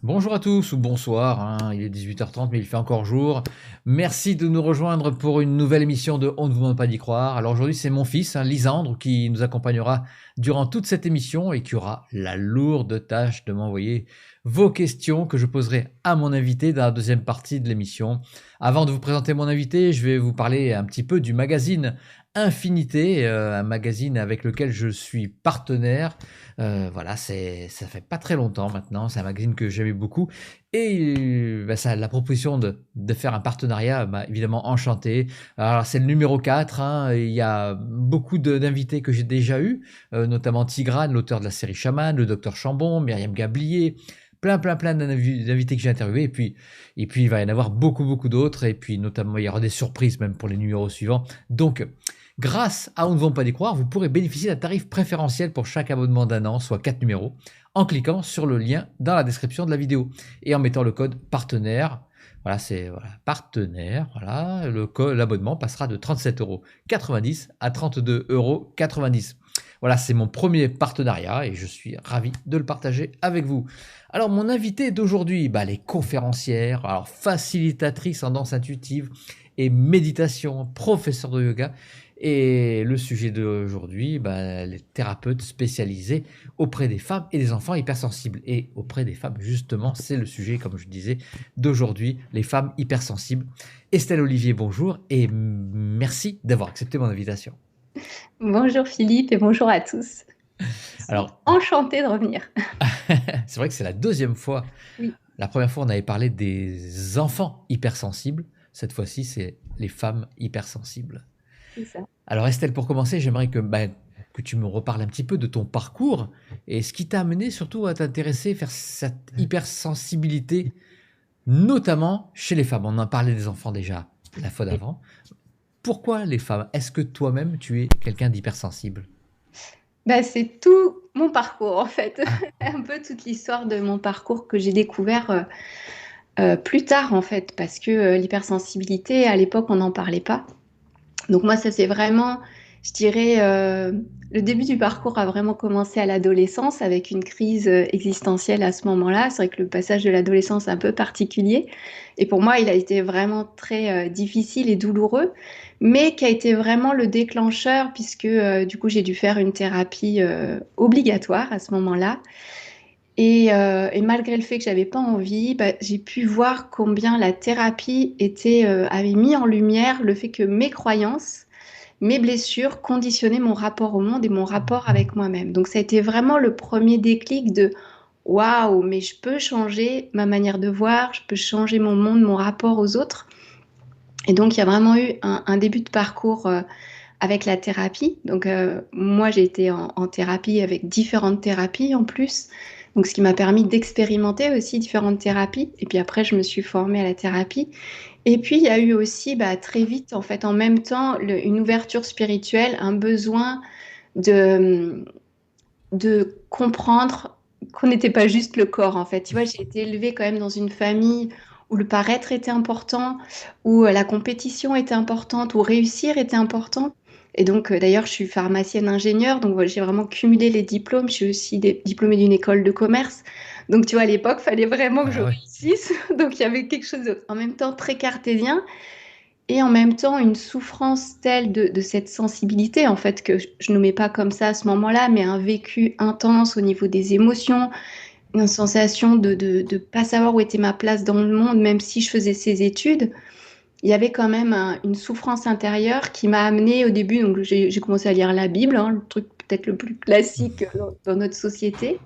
Bonjour à tous ou bonsoir, hein, il est 18h30 mais il fait encore jour. Merci de nous rejoindre pour une nouvelle émission de On ne vous demande pas d'y croire. Alors aujourd'hui c'est mon fils, hein, Lisandre, qui nous accompagnera durant toute cette émission et qui aura la lourde tâche de m'envoyer vos questions que je poserai à mon invité dans la deuxième partie de l'émission. Avant de vous présenter mon invité, je vais vous parler un petit peu du magazine Infinité, un magazine avec lequel je suis partenaire. Voilà, ça fait pas très longtemps maintenant, c'est un magazine que j'aimais beaucoup et bah, ça, la proposition de faire un partenariat m'a évidemment enchanté. Alors c'est le numéro 4, hein, il y a beaucoup d'invités que j'ai déjà eus, notamment Tigrane, l'auteur de la série Chaman, le docteur Chambon, Myriam Gablier, plein d'invités que j'ai interviewés et puis il va y en avoir beaucoup d'autres et puis notamment il y aura des surprises même pour les numéros suivants. Donc grâce à On ne vont pas y croire, vous pourrez bénéficier d'un tarif préférentiel pour chaque abonnement d'un an, soit 4 numéros, en cliquant sur le lien dans la description de la vidéo et en mettant le code partenaire. Voilà, c'est voilà, partenaire. Voilà, l'abonnement passera de 37,90 € à 32,90 €. Voilà, c'est mon premier partenariat et je suis ravi de le partager avec vous. Alors, mon invité d'aujourd'hui, bah, elle est conférencière, alors facilitatrice en danse intuitive et méditation, professeur de yoga. Et le sujet d'aujourd'hui, bah, les thérapeutes spécialisés auprès des femmes et des enfants hypersensibles. Et auprès des femmes, justement, c'est le sujet, comme je disais, d'aujourd'hui, les femmes hypersensibles. Estelle Olivier, bonjour et merci d'avoir accepté mon invitation. Bonjour Philippe et bonjour à tous. Je suis Alors, enchantée de revenir. c'est vrai que c'est la deuxième fois. Oui, La première fois, on avait parlé des enfants hypersensibles. Cette fois-ci, c'est les femmes hypersensibles. c'est ça. Alors Estelle, pour commencer, j'aimerais que tu me reparles un petit peu de ton parcours et ce qui t'a amené surtout à t'intéresser vers cette hypersensibilité, notamment chez les femmes. On en parlait des enfants déjà la fois d'avant. Pourquoi les femmes? Est-ce que toi-même, tu es quelqu'un d'hypersensible? Bah, c'est tout mon parcours en fait. Ah, Un peu toute l'histoire de mon parcours que j'ai découvert plus tard en fait, parce que l'hypersensibilité, à l'époque, on n'en parlait pas. Donc moi, ça c'est vraiment, je dirais, le début du parcours a vraiment commencé à l'adolescence avec une crise existentielle à ce moment-là. C'est vrai que le passage de l'adolescence est un peu particulier. Et pour moi, il a été vraiment très difficile et douloureux, mais qui a été vraiment le déclencheur puisque du coup, j'ai dû faire une thérapie obligatoire à ce moment-là. Et malgré le fait que j'avais pas envie, bah, j'ai pu voir combien la thérapie avait mis en lumière le fait que mes croyances, mes blessures conditionnaient mon rapport au monde et mon rapport avec moi-même. Donc ça a été vraiment le premier déclic de waouh, mais je peux changer ma manière de voir, je peux changer mon monde, mon rapport aux autres. Et donc il y a vraiment eu un début de parcours avec la thérapie. Donc moi j'ai été en thérapie avec différentes thérapies en plus. Donc ce qui m'a permis d'expérimenter aussi différentes thérapies. Et puis après je me suis formée à la thérapie. Et puis, il y a eu aussi bah, très vite, en fait, en même temps, une ouverture spirituelle, un besoin de, de comprendre qu'on n'était pas juste le corps, en fait. Tu vois, j'ai été élevée quand même dans une famille où le paraître était important, où la compétition était importante, où réussir était important. Et donc, d'ailleurs, je suis pharmacienne ingénieure, donc voilà, j'ai vraiment cumulé les diplômes. Je suis aussi diplômée d'une école de commerce. Donc, tu vois, à l'époque, il fallait vraiment que je ah ouais. réussisse. Donc, il y avait quelque chose en même temps très cartésien et en même temps une souffrance telle de cette sensibilité, en fait, que je nommais pas comme ça à ce moment-là, mais un vécu intense au niveau des émotions, une sensation de pas savoir où était ma place dans le monde, même si je faisais ces études. Il y avait quand même une souffrance intérieure qui m'a amenée au début, donc j'ai commencé à lire la Bible, hein, le truc peut-être le plus classique dans notre société.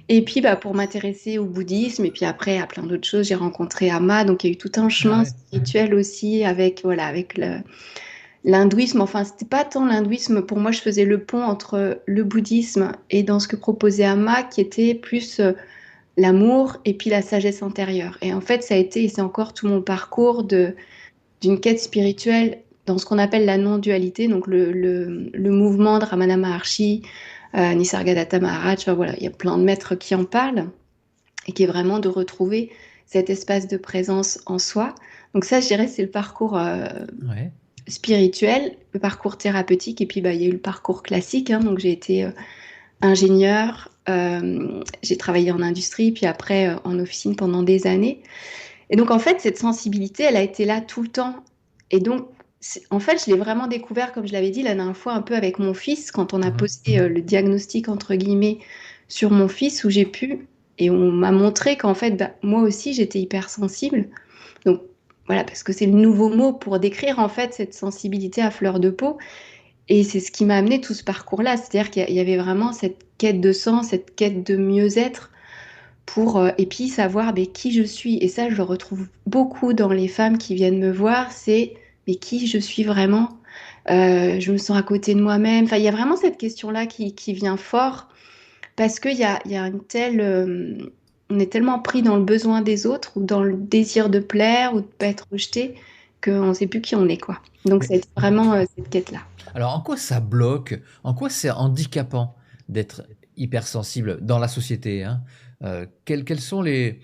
Et puis, bah, pour m'intéresser au bouddhisme, et puis après, à plein d'autres choses, j'ai rencontré Amma. Donc, il y a eu tout un Ah chemin ouais. spirituel aussi avec, voilà, avec l'hindouisme. Enfin, c'était pas tant l'hindouisme. Pour moi, je faisais le pont entre le bouddhisme et dans ce que proposait Amma, qui était plus l'amour et puis la sagesse intérieure. Et en fait, ça a été, et c'est encore tout mon parcours d'une quête spirituelle dans ce qu'on appelle la non-dualité, donc le mouvement de Ramana Maharshi, Nisargadatta Maharaj, enfin, voilà, il y a plein de maîtres qui en parlent et qui est vraiment de retrouver cet espace de présence en soi. Donc ça, je dirais, c'est le parcours Ouais. spirituel, le parcours thérapeutique, et puis bah, il y a eu le parcours classique. Hein, donc j'ai été ingénieure, J'ai travaillé en industrie, puis après en officine pendant des années. Et donc, en fait, cette sensibilité, elle a été là tout le temps. Et donc, en fait, je l'ai vraiment découvert, comme je l'avais dit la dernière fois, un peu avec mon fils, quand on a Mhm. posé le diagnostic, entre guillemets, sur mon fils, où j'ai pu, et on m'a montré qu'en fait, bah, moi aussi, j'étais hypersensible. Donc, voilà, parce que c'est le nouveau mot pour décrire, en fait, cette sensibilité à fleur de peau. Et c'est ce qui m'a amené tout ce parcours-là. C'est-à-dire qu'il y avait vraiment cette quête de sens, cette quête de mieux-être pour, et puis savoir mais, qui je suis. Et ça, je le retrouve beaucoup dans les femmes qui viennent me voir, c'est mais qui je suis vraiment? Je me sens à côté de moi-même. Enfin, il y a vraiment cette question-là qui vient fort parce qu'il y a une telle... on est tellement pris dans le besoin des autres ou dans le désir de plaire ou de pas être rejeté qu'on ne sait plus qui on est, quoi. Donc, Mais c'est vraiment cette quête-là. alors, en quoi ça bloque? En quoi c'est handicapant d'être hypersensible dans la société, hein? Quels sont les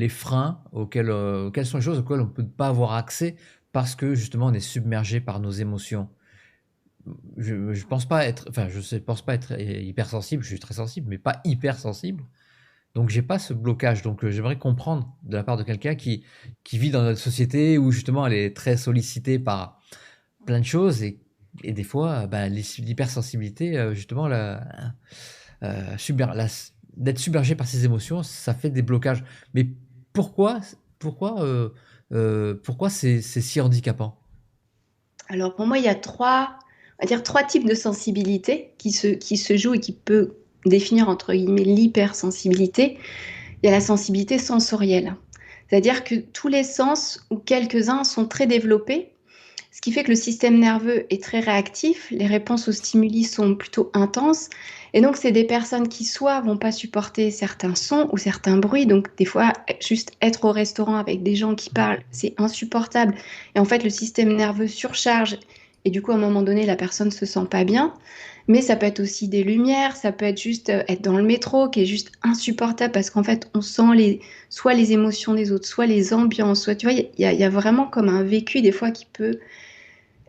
freins quelles sont les choses auxquelles on ne peut pas avoir accès parce que justement on est submergé par nos émotions? Je pense pas être, enfin, pense pas être hypersensible, je suis très sensible, mais pas hypersensible. Donc j'ai pas ce blocage. Donc j'aimerais comprendre de la part de quelqu'un qui vit dans notre société où justement elle est très sollicitée par plein de choses et des fois ben, l'hypersensibilité justement d'être submergé par ses émotions, ça fait des blocages. Mais pourquoi pourquoi c'est si handicapant? Alors, pour moi, il y a on va dire trois types de sensibilité qui se jouent et qui peut définir, entre guillemets, l'hypersensibilité. Il y a la sensibilité sensorielle. C'est-à-dire que tous les sens, ou quelques-uns, sont très développés, ce qui fait que le système nerveux est très réactif, les réponses aux stimuli sont plutôt intenses, et donc c'est des personnes qui soit vont pas supporter certains sons ou certains bruits, donc des fois juste être au restaurant avec des gens qui parlent, c'est insupportable, et en fait le système nerveux surcharge, et du coup à un moment donné la personne se sent pas bien. Mais ça peut être aussi des lumières, ça peut être juste être dans le métro qui est juste insupportable parce qu'en fait on sent soit les émotions des autres, soit les ambiances, soit tu vois, il y a vraiment comme un vécu des fois qui peut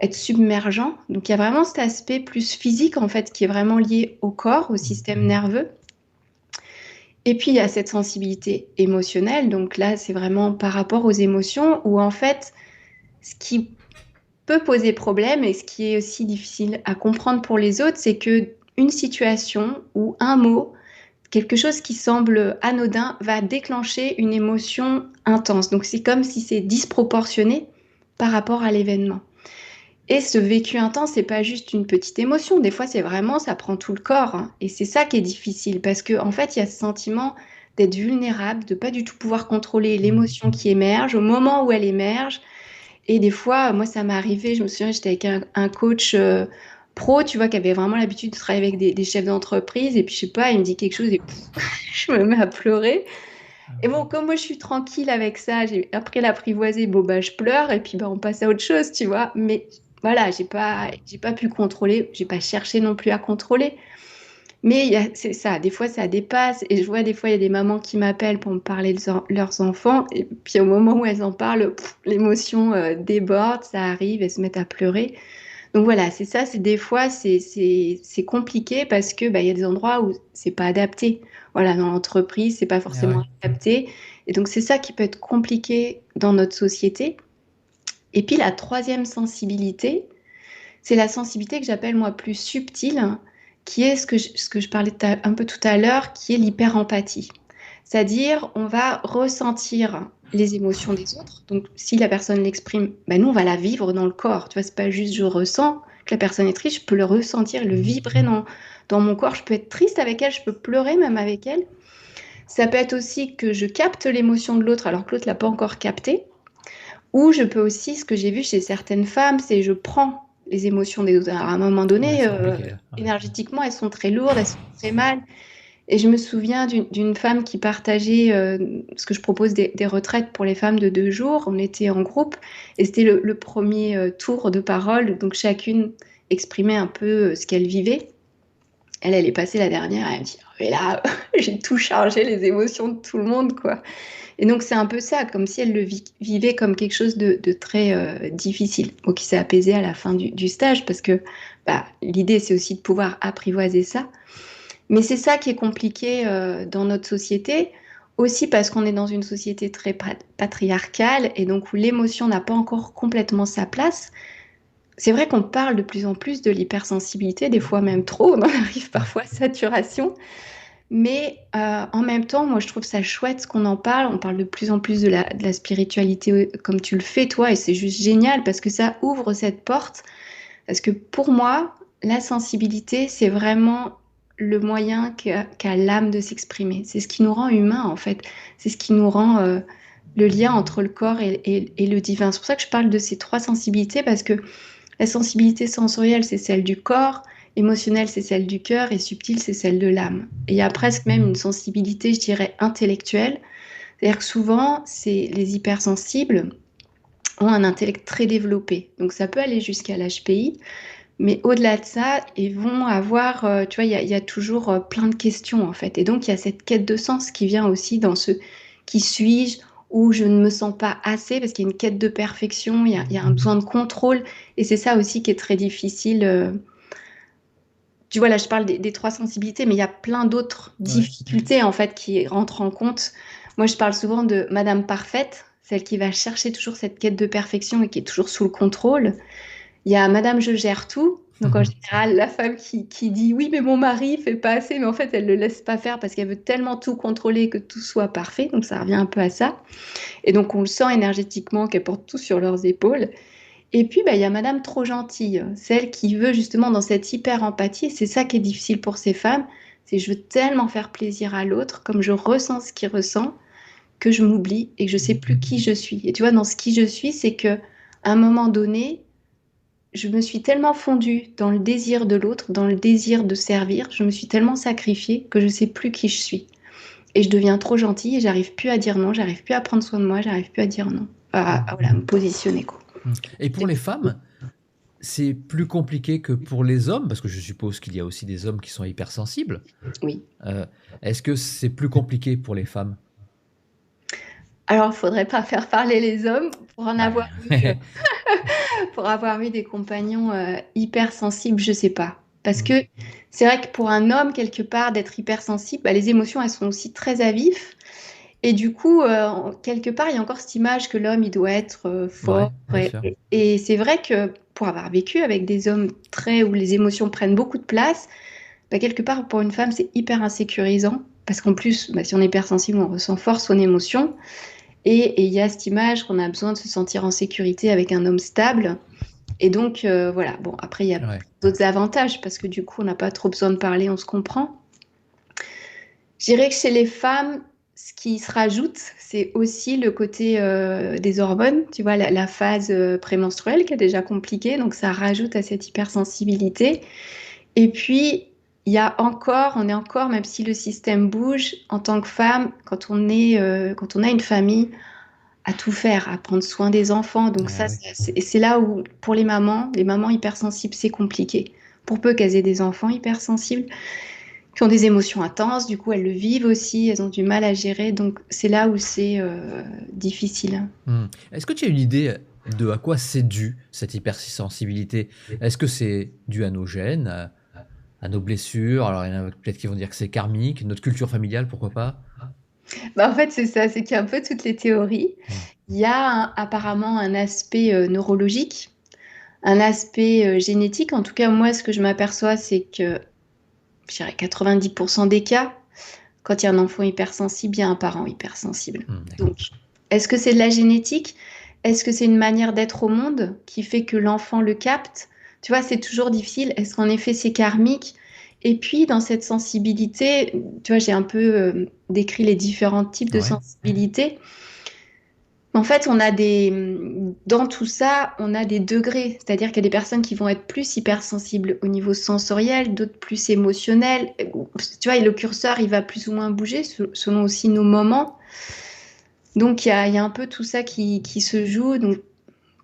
être submergent. Donc il y a vraiment cet aspect plus physique en fait qui est vraiment lié au corps, au système nerveux. Et puis il y a cette sensibilité émotionnelle. Donc là c'est vraiment par rapport aux émotions où en fait ce qui peut poser problème et ce qui est aussi difficile à comprendre pour les autres, c'est que une situation ou un mot, quelque chose qui semble anodin, va déclencher une émotion intense. Donc c'est comme si c'est disproportionné par rapport à l'événement. Et ce vécu intense, c'est pas juste une petite émotion. Des fois, c'est vraiment, ça prend tout le corps, hein. Et c'est ça qui est difficile parce qu'en en fait, il y a ce sentiment d'être vulnérable, de pas du tout pouvoir contrôler l'émotion qui émerge au moment où elle émerge. Et des fois, moi, ça m'est arrivé, je me souviens, j'étais avec un coach pro, tu vois, qui avait vraiment l'habitude de travailler avec des chefs d'entreprise. Et puis, je sais pas, il me dit quelque chose et je me mets à pleurer. Et bon, comme moi, je suis tranquille avec ça, j'ai appris à l'apprivoiser. Bon, bah, je pleure et puis bah, on passe à autre chose, tu vois. Mais voilà, j'ai pas pu contrôler, j'ai pas cherché non plus à contrôler. Mais c'est ça, des fois ça dépasse. Et je vois des fois, il y a des mamans qui m'appellent pour me parler de leurs enfants. Et puis au moment où elles en parlent, l'émotion déborde, ça arrive, elles se mettent à pleurer. Donc voilà, c'est ça, c'est des fois, c'est compliqué parce que bah, il y a des endroits où c'est pas adapté. Voilà, dans l'entreprise, c'est pas Ah forcément ouais. adapté. Et donc c'est ça qui peut être compliqué dans notre société. Et puis la troisième sensibilité, c'est la sensibilité que j'appelle moi plus subtile, qui est ce que je parlais un peu tout à l'heure, qui est l'hyperempathie. C'est-à-dire, on va ressentir les émotions des autres. Donc, si la personne l'exprime, ben nous, on va la vivre dans le corps. Tu vois, c'est pas juste je ressens que la personne est triste, je peux le ressentir, le vibrer dans mon corps. Je peux être triste avec elle, je peux pleurer même avec elle. Ça peut être aussi que je capte l'émotion de l'autre alors que l'autre l'a pas encore captée. Ou je peux aussi, ce que j'ai vu chez certaines femmes, c'est je prends les émotions des autres. Alors, à un moment Ouais, donné, c'est compliqué là. Ouais. énergétiquement, elles sont très lourdes, elles sont très mal. Et je me souviens d'une femme qui partageait, parce que je propose des retraites pour les femmes de 2 jours. On était en groupe et c'était le premier tour de parole. Donc chacune exprimait un peu ce qu'elle vivait. Elle est passée la dernière, elle me dit, mais là, j'ai tout chargé, les émotions de tout le monde, quoi. Et donc c'est un peu ça, comme si elle le vivait comme quelque chose de très difficile, bon, qui s'est apaisé à la fin du stage, parce que bah, l'idée c'est aussi de pouvoir apprivoiser ça. Mais c'est ça qui est compliqué dans notre société, aussi parce qu'on est dans une société très patriarcale et donc où l'émotion n'a pas encore complètement sa place. C'est vrai qu'on parle de plus en plus de l'hypersensibilité, des fois même trop, on en arrive parfois à saturation. Mais en même temps, moi, je trouve ça chouette qu'on en parle. On parle de plus en plus de la spiritualité comme tu le fais, toi, et c'est juste génial parce que ça ouvre cette porte. Parce que pour moi, la sensibilité, c'est vraiment le moyen qu'a l'âme de s'exprimer. C'est ce qui nous rend humains, en fait. C'est ce qui nous rend le lien entre le corps et le divin. C'est pour ça que je parle de ces trois sensibilités parce que la sensibilité sensorielle, c'est celle du corps. Émotionnelle, c'est celle du cœur et subtile, c'est celle de l'âme. Et il y a presque même une sensibilité, je dirais, intellectuelle. C'est-à-dire que souvent, c'est les hypersensibles ont un intellect très développé. Donc ça peut aller jusqu'à l'HPI, mais au-delà de ça, ils vont avoir, tu vois, il y a toujours plein de questions en fait. Et donc il y a cette quête de sens qui vient aussi dans ce qui suis-je ou je ne me sens pas assez parce qu'il y a une quête de perfection, il y a un besoin de contrôle. Et c'est ça aussi qui est très difficile. Tu vois, là, je parle des trois sensibilités, mais il y a plein d'autres Ouais. difficultés en fait qui rentrent en compte. Moi, je parle souvent de Madame Parfaite, celle qui va chercher toujours cette quête de perfection et qui est toujours sous le contrôle. Il y a Madame Je gère tout. Donc en général, la femme qui dit oui, mais mon mari fait pas assez, mais en fait, elle le laisse pas faire parce qu'elle veut tellement tout contrôler que tout soit parfait. Donc ça revient un peu à ça. Et donc on le sent énergétiquement qu'elle porte tout sur leurs épaules. Et puis, bah, il y a Madame Trop Gentille, celle qui veut justement dans cette hyper-empathie, et c'est ça qui est difficile pour ces femmes, c'est je veux tellement faire plaisir à l'autre, comme je ressens ce qu'il ressent, que je m'oublie et que je sais plus qui je suis. Et tu vois, dans ce qui je suis, c'est que à un moment donné, je me suis tellement fondue dans le désir de l'autre, dans le désir de servir, je me suis tellement sacrifiée que je sais plus qui je suis. Et je deviens trop gentille et j'arrive plus à dire non, j'arrive plus à prendre soin de moi, j'arrive plus à dire non. Voilà, me positionner, quoi. Et pour les femmes, c'est plus compliqué que pour les hommes, parce que je suppose qu'il y a aussi des hommes qui sont hypersensibles. Oui. Euh, Est-ce que c'est plus compliqué pour les femmes? Alors, il faudrait pas faire parler les hommes pour en avoir eu, Ouais. pour avoir eu des compagnons hypersensibles, je sais pas. Parce Mm. que c'est vrai que pour un homme, quelque part, d'être hypersensible, bah, les émotions, elles sont aussi très à vif. Et du coup, quelque part, il y a encore cette image que l'homme, il doit être Ouais, fort. bien sûr. Et c'est vrai que pour avoir vécu avec des hommes très où les émotions prennent beaucoup de place, bah, quelque part, pour une femme, c'est hyper insécurisant. Parce qu'en plus, bah, si on est hypersensible, on ressent fort son émotion. Et il y a cette image qu'on a besoin de se sentir en sécurité avec un homme stable. Et donc, voilà. Bon, après, il y a Ouais. d'autres avantages parce que du coup, on n'a pas trop besoin de parler, on se comprend. Je dirais que chez les femmes, ce qui se rajoute, c'est aussi le côté des hormones. Tu vois, la phase prémenstruelle qui est déjà compliquée. Donc, ça rajoute à cette hypersensibilité. Et puis, on est encore, même si le système bouge, en tant que femme, quand on a une famille, à tout faire, à prendre soin des enfants. Donc Ah ça, oui. c'est là où, pour les mamans hypersensibles, c'est compliqué. Pour peu qu'elles aient des enfants hypersensibles, qui ont des émotions intenses, du coup, elles le vivent aussi, elles ont du mal à gérer. Donc c'est là où c'est difficile. Mm. Est-ce que tu as une idée de à quoi c'est dû, cette hypersensibilité? Est-ce que c'est dû à nos gènes, à nos blessures? Alors, il y en a peut-être qui vont dire que c'est karmique, notre culture familiale, pourquoi pas? Bah, en fait, c'est ça, c'est qu'il y a un peu toutes les théories. Mm. Il y a apparemment un aspect neurologique, un aspect génétique. En tout cas, moi, ce que je m'aperçois, c'est que, je dirais 90% des cas, quand il y a un enfant hypersensible, il y a un parent hypersensible. Mm, d'accord. Donc, est-ce que c'est de la génétique? Est-ce que c'est une manière d'être au monde qui fait que l'enfant le capte? Tu vois, c'est toujours difficile. Est-ce qu'en effet c'est karmique? Et puis, dans cette sensibilité, tu vois, j'ai un peu décrit les différents types de Ouais. sensibilité. En fait, dans tout ça, on a des degrés. C'est-à-dire qu'il y a des personnes qui vont être plus hypersensibles au niveau sensoriel, d'autres plus émotionnels. Tu vois, et le curseur, il va plus ou moins bouger selon aussi nos moments. Donc, il y a un peu tout ça qui se joue. Donc,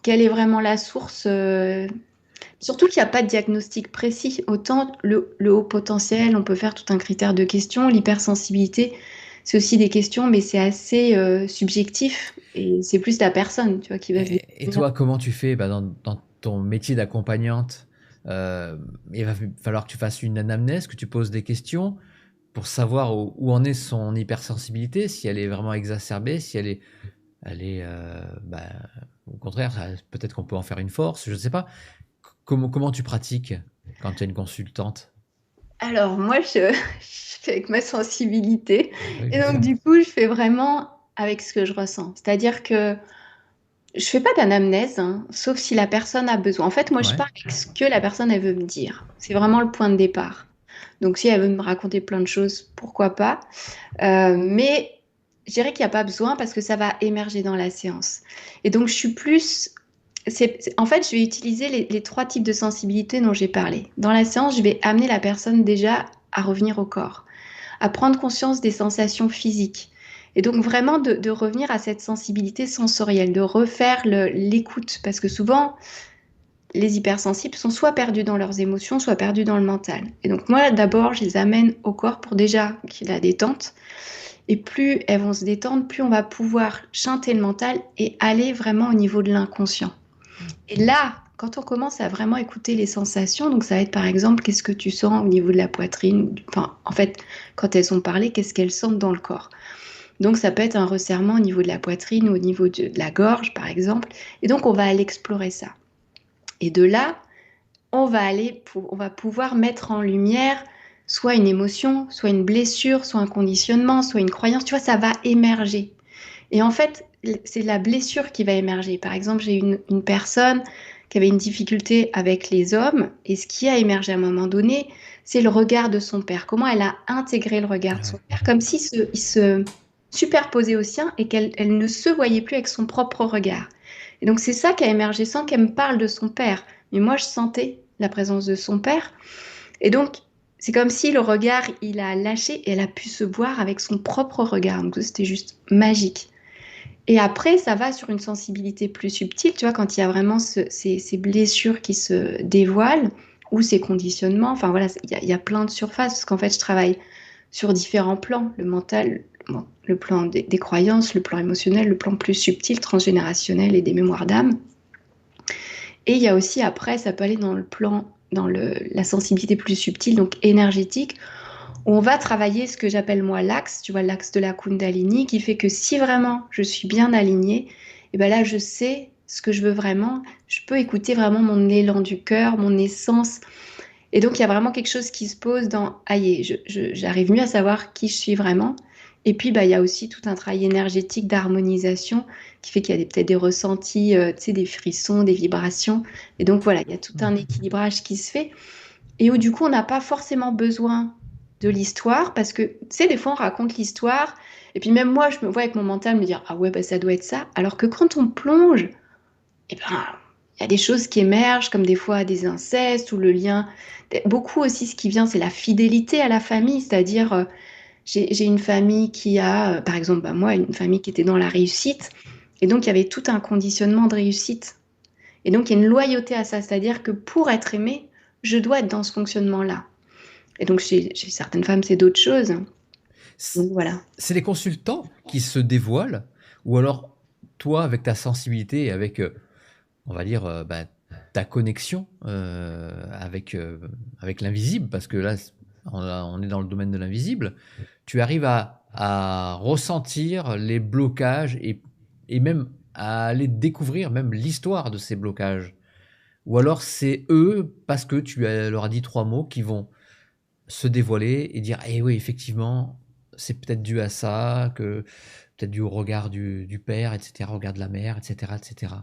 quelle est vraiment la source? Surtout qu'il n'y a pas de diagnostic précis. Autant le haut potentiel, on peut faire tout un critère de questions. L'hypersensibilité, c'est aussi des questions, mais c'est assez subjectif. Et c'est plus la personne, tu vois, qui va venir. Et toi, comment tu fais bah, dans ton métier d'accompagnante? Il va falloir que tu fasses une anamnèse, que tu poses des questions. pour savoir où en est son hypersensibilité, si elle est vraiment exacerbée, si bah, au contraire, peut-être qu'on peut en faire une force, je ne sais pas. Comment tu pratiques quand tu es une consultante? Alors moi, je fais avec ma sensibilité. Oui, Et bien donc sûr. du coup, je fais vraiment avec ce que je ressens. C'est-à-dire que je fais pas d'anamnèse, hein, sauf si la personne a besoin. En fait, moi, je Ouais. pars avec ce que la personne, elle veut me dire. C'est vraiment le point de départ. Donc si elle veut me raconter plein de choses, pourquoi pas. Mais je dirais qu'il n'y a pas besoin parce que ça va émerger dans la séance. Et donc, je suis plus... En fait, je vais utiliser les trois types de sensibilité dont j'ai parlé. Dans la séance, je vais amener la personne déjà à revenir au corps, à prendre conscience des sensations physiques. Et donc vraiment de revenir à cette sensibilité sensorielle, de refaire l'écoute. Parce que souvent, les hypersensibles sont soit perdus dans leurs émotions, soit perdus dans le mental. Et donc moi, d'abord, je les amène au corps pour déjà qu'il y ait la détente. Et plus elles vont se détendre, plus on va pouvoir chanter le mental et aller vraiment au niveau de l'inconscient. Et là, quand on commence à vraiment écouter les sensations, donc ça va être par exemple, qu'est-ce que tu sens au niveau de la poitrine, enfin, en fait, quand elles ont parlé, qu'est-ce qu'elles sentent dans le corps. Donc ça peut être un resserrement au niveau de la poitrine ou au niveau de la gorge, par exemple. Et donc on va aller explorer ça. Et de là, on va pouvoir mettre en lumière soit une émotion, soit une blessure, soit un conditionnement, soit une croyance. Tu vois, ça va émerger. Et en fait, c'est la blessure qui va émerger. Par exemple, j'ai une personne qui avait une difficulté avec les hommes, et ce qui a émergé à un moment donné, c'est le regard de son père. Comment elle a intégré le regard de Ah son ouais. père, comme s'il il se superposait au sien et qu'elle elle ne se voyait plus avec son propre regard. Et donc c'est ça qui a émergé sans qu'elle me parle de son père. Mais moi, je sentais la présence de son père. Et donc, c'est comme si le regard, il a lâché et elle a pu se voir avec son propre regard. Donc, c'était juste magique. Et après, ça va sur une sensibilité plus subtile, tu vois, quand il y a vraiment ces blessures qui se dévoilent ou ces conditionnements. Enfin, voilà, il y a plein de surfaces parce qu'en fait, je travaille sur différents plans. Le mental, bon, le plan des croyances, le plan émotionnel, le plan plus subtil, transgénérationnel et des mémoires d'âme. Et il y a aussi après, ça peut aller dans le plan, la sensibilité plus subtile, donc énergétique, où on va travailler ce que j'appelle moi l'axe, tu vois, l'axe de la Kundalini, qui fait que si vraiment je suis bien alignée, et ben là je sais ce que je veux vraiment, je peux écouter vraiment mon élan du cœur, mon essence. Et donc il y a vraiment quelque chose qui se pose dans, aïe, j'arrive mieux à savoir qui je suis vraiment. Et puis bah, il y a aussi tout un travail énergétique d'harmonisation qui fait qu'il y a peut-être des ressentis, tu sais, des frissons, des vibrations. Et donc voilà, il y a tout un équilibrage qui se fait et où du coup on n'a pas forcément besoin de l'histoire parce que tu sais des fois on raconte l'histoire et puis même moi je me vois avec mon mental me dire ah ouais bah ça doit être ça alors que quand on plonge eh ben il y a des choses qui émergent comme des fois des incestes ou le lien beaucoup aussi ce qui vient c'est la fidélité à la famille c'est-à-dire j'ai une famille qui a par exemple bah, moi une famille qui était dans la réussite et donc il y avait tout un conditionnement de réussite et donc il y a une loyauté à ça c'est-à-dire que pour être aimé je dois être dans ce fonctionnement-là. Et donc, chez certaines femmes, c'est d'autres choses. C- Donc, voilà. C'est les consultants qui se dévoilent, ou alors toi, avec ta sensibilité et avec, on va dire, bah, ta connexion avec l'invisible, parce que là, on est dans le domaine de l'invisible, tu arrives à ressentir les blocages et même à aller découvrir même l'histoire de ces blocages. Ou alors c'est eux, parce que leur as dit trois mots, qui vont se dévoiler et dire, eh oui, effectivement, c'est peut-être dû à ça, que peut-être dû au regard du père, etc., au regard de la mère, etc., etc.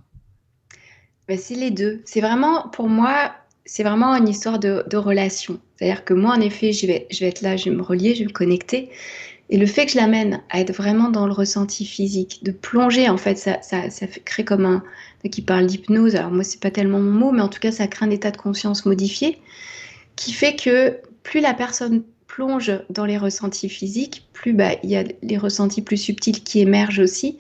Ben, c'est les deux. C'est vraiment, pour moi, c'est vraiment une histoire de relation. C'est-à-dire que moi, en effet, je vais être là, je vais me relier, je vais me connecter. Et le fait que je l'amène à être vraiment dans le ressenti physique, de plonger, en fait, ça crée comme un... qui parle d'hypnose. Alors moi, c'est pas tellement mon mot, mais en tout cas, ça crée un état de conscience modifié qui fait que plus la personne plonge dans les ressentis physiques, plus bah, il y a les ressentis plus subtils qui émergent aussi.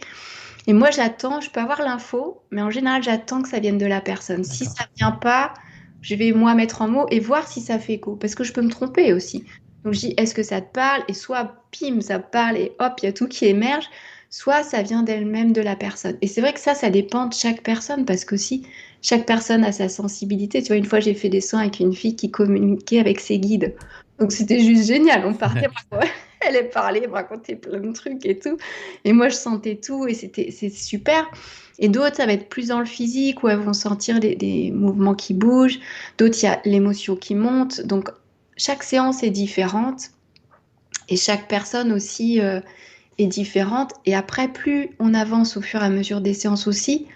Et moi, j'attends, je peux avoir l'info, mais en général, j'attends que ça vienne de la personne. Si D'accord. ça vient pas, je vais moi mettre en mots et voir si ça fait écho, parce que je peux me tromper aussi. Donc je dis, est-ce que ça te parle? Et soit, pim, ça parle et hop, il y a tout qui émerge, soit ça vient d'elle-même de la personne. Et c'est vrai que ça dépend de chaque personne, parce qu'aussi, chaque personne a sa sensibilité. Tu vois, une fois, j'ai fait des soins avec une fille qui communiquait avec ses guides. Donc c'était juste génial. On partait, elle est parlé, me racontait plein de trucs et tout. Et moi, je sentais tout et c'est super. Et d'autres, ça va être plus dans le physique où elles vont sentir des mouvements qui bougent. D'autres, il y a l'émotion qui monte. Donc chaque séance est différente et chaque personne aussi est différente. Et après, plus on avance au fur et à mesure des séances aussi,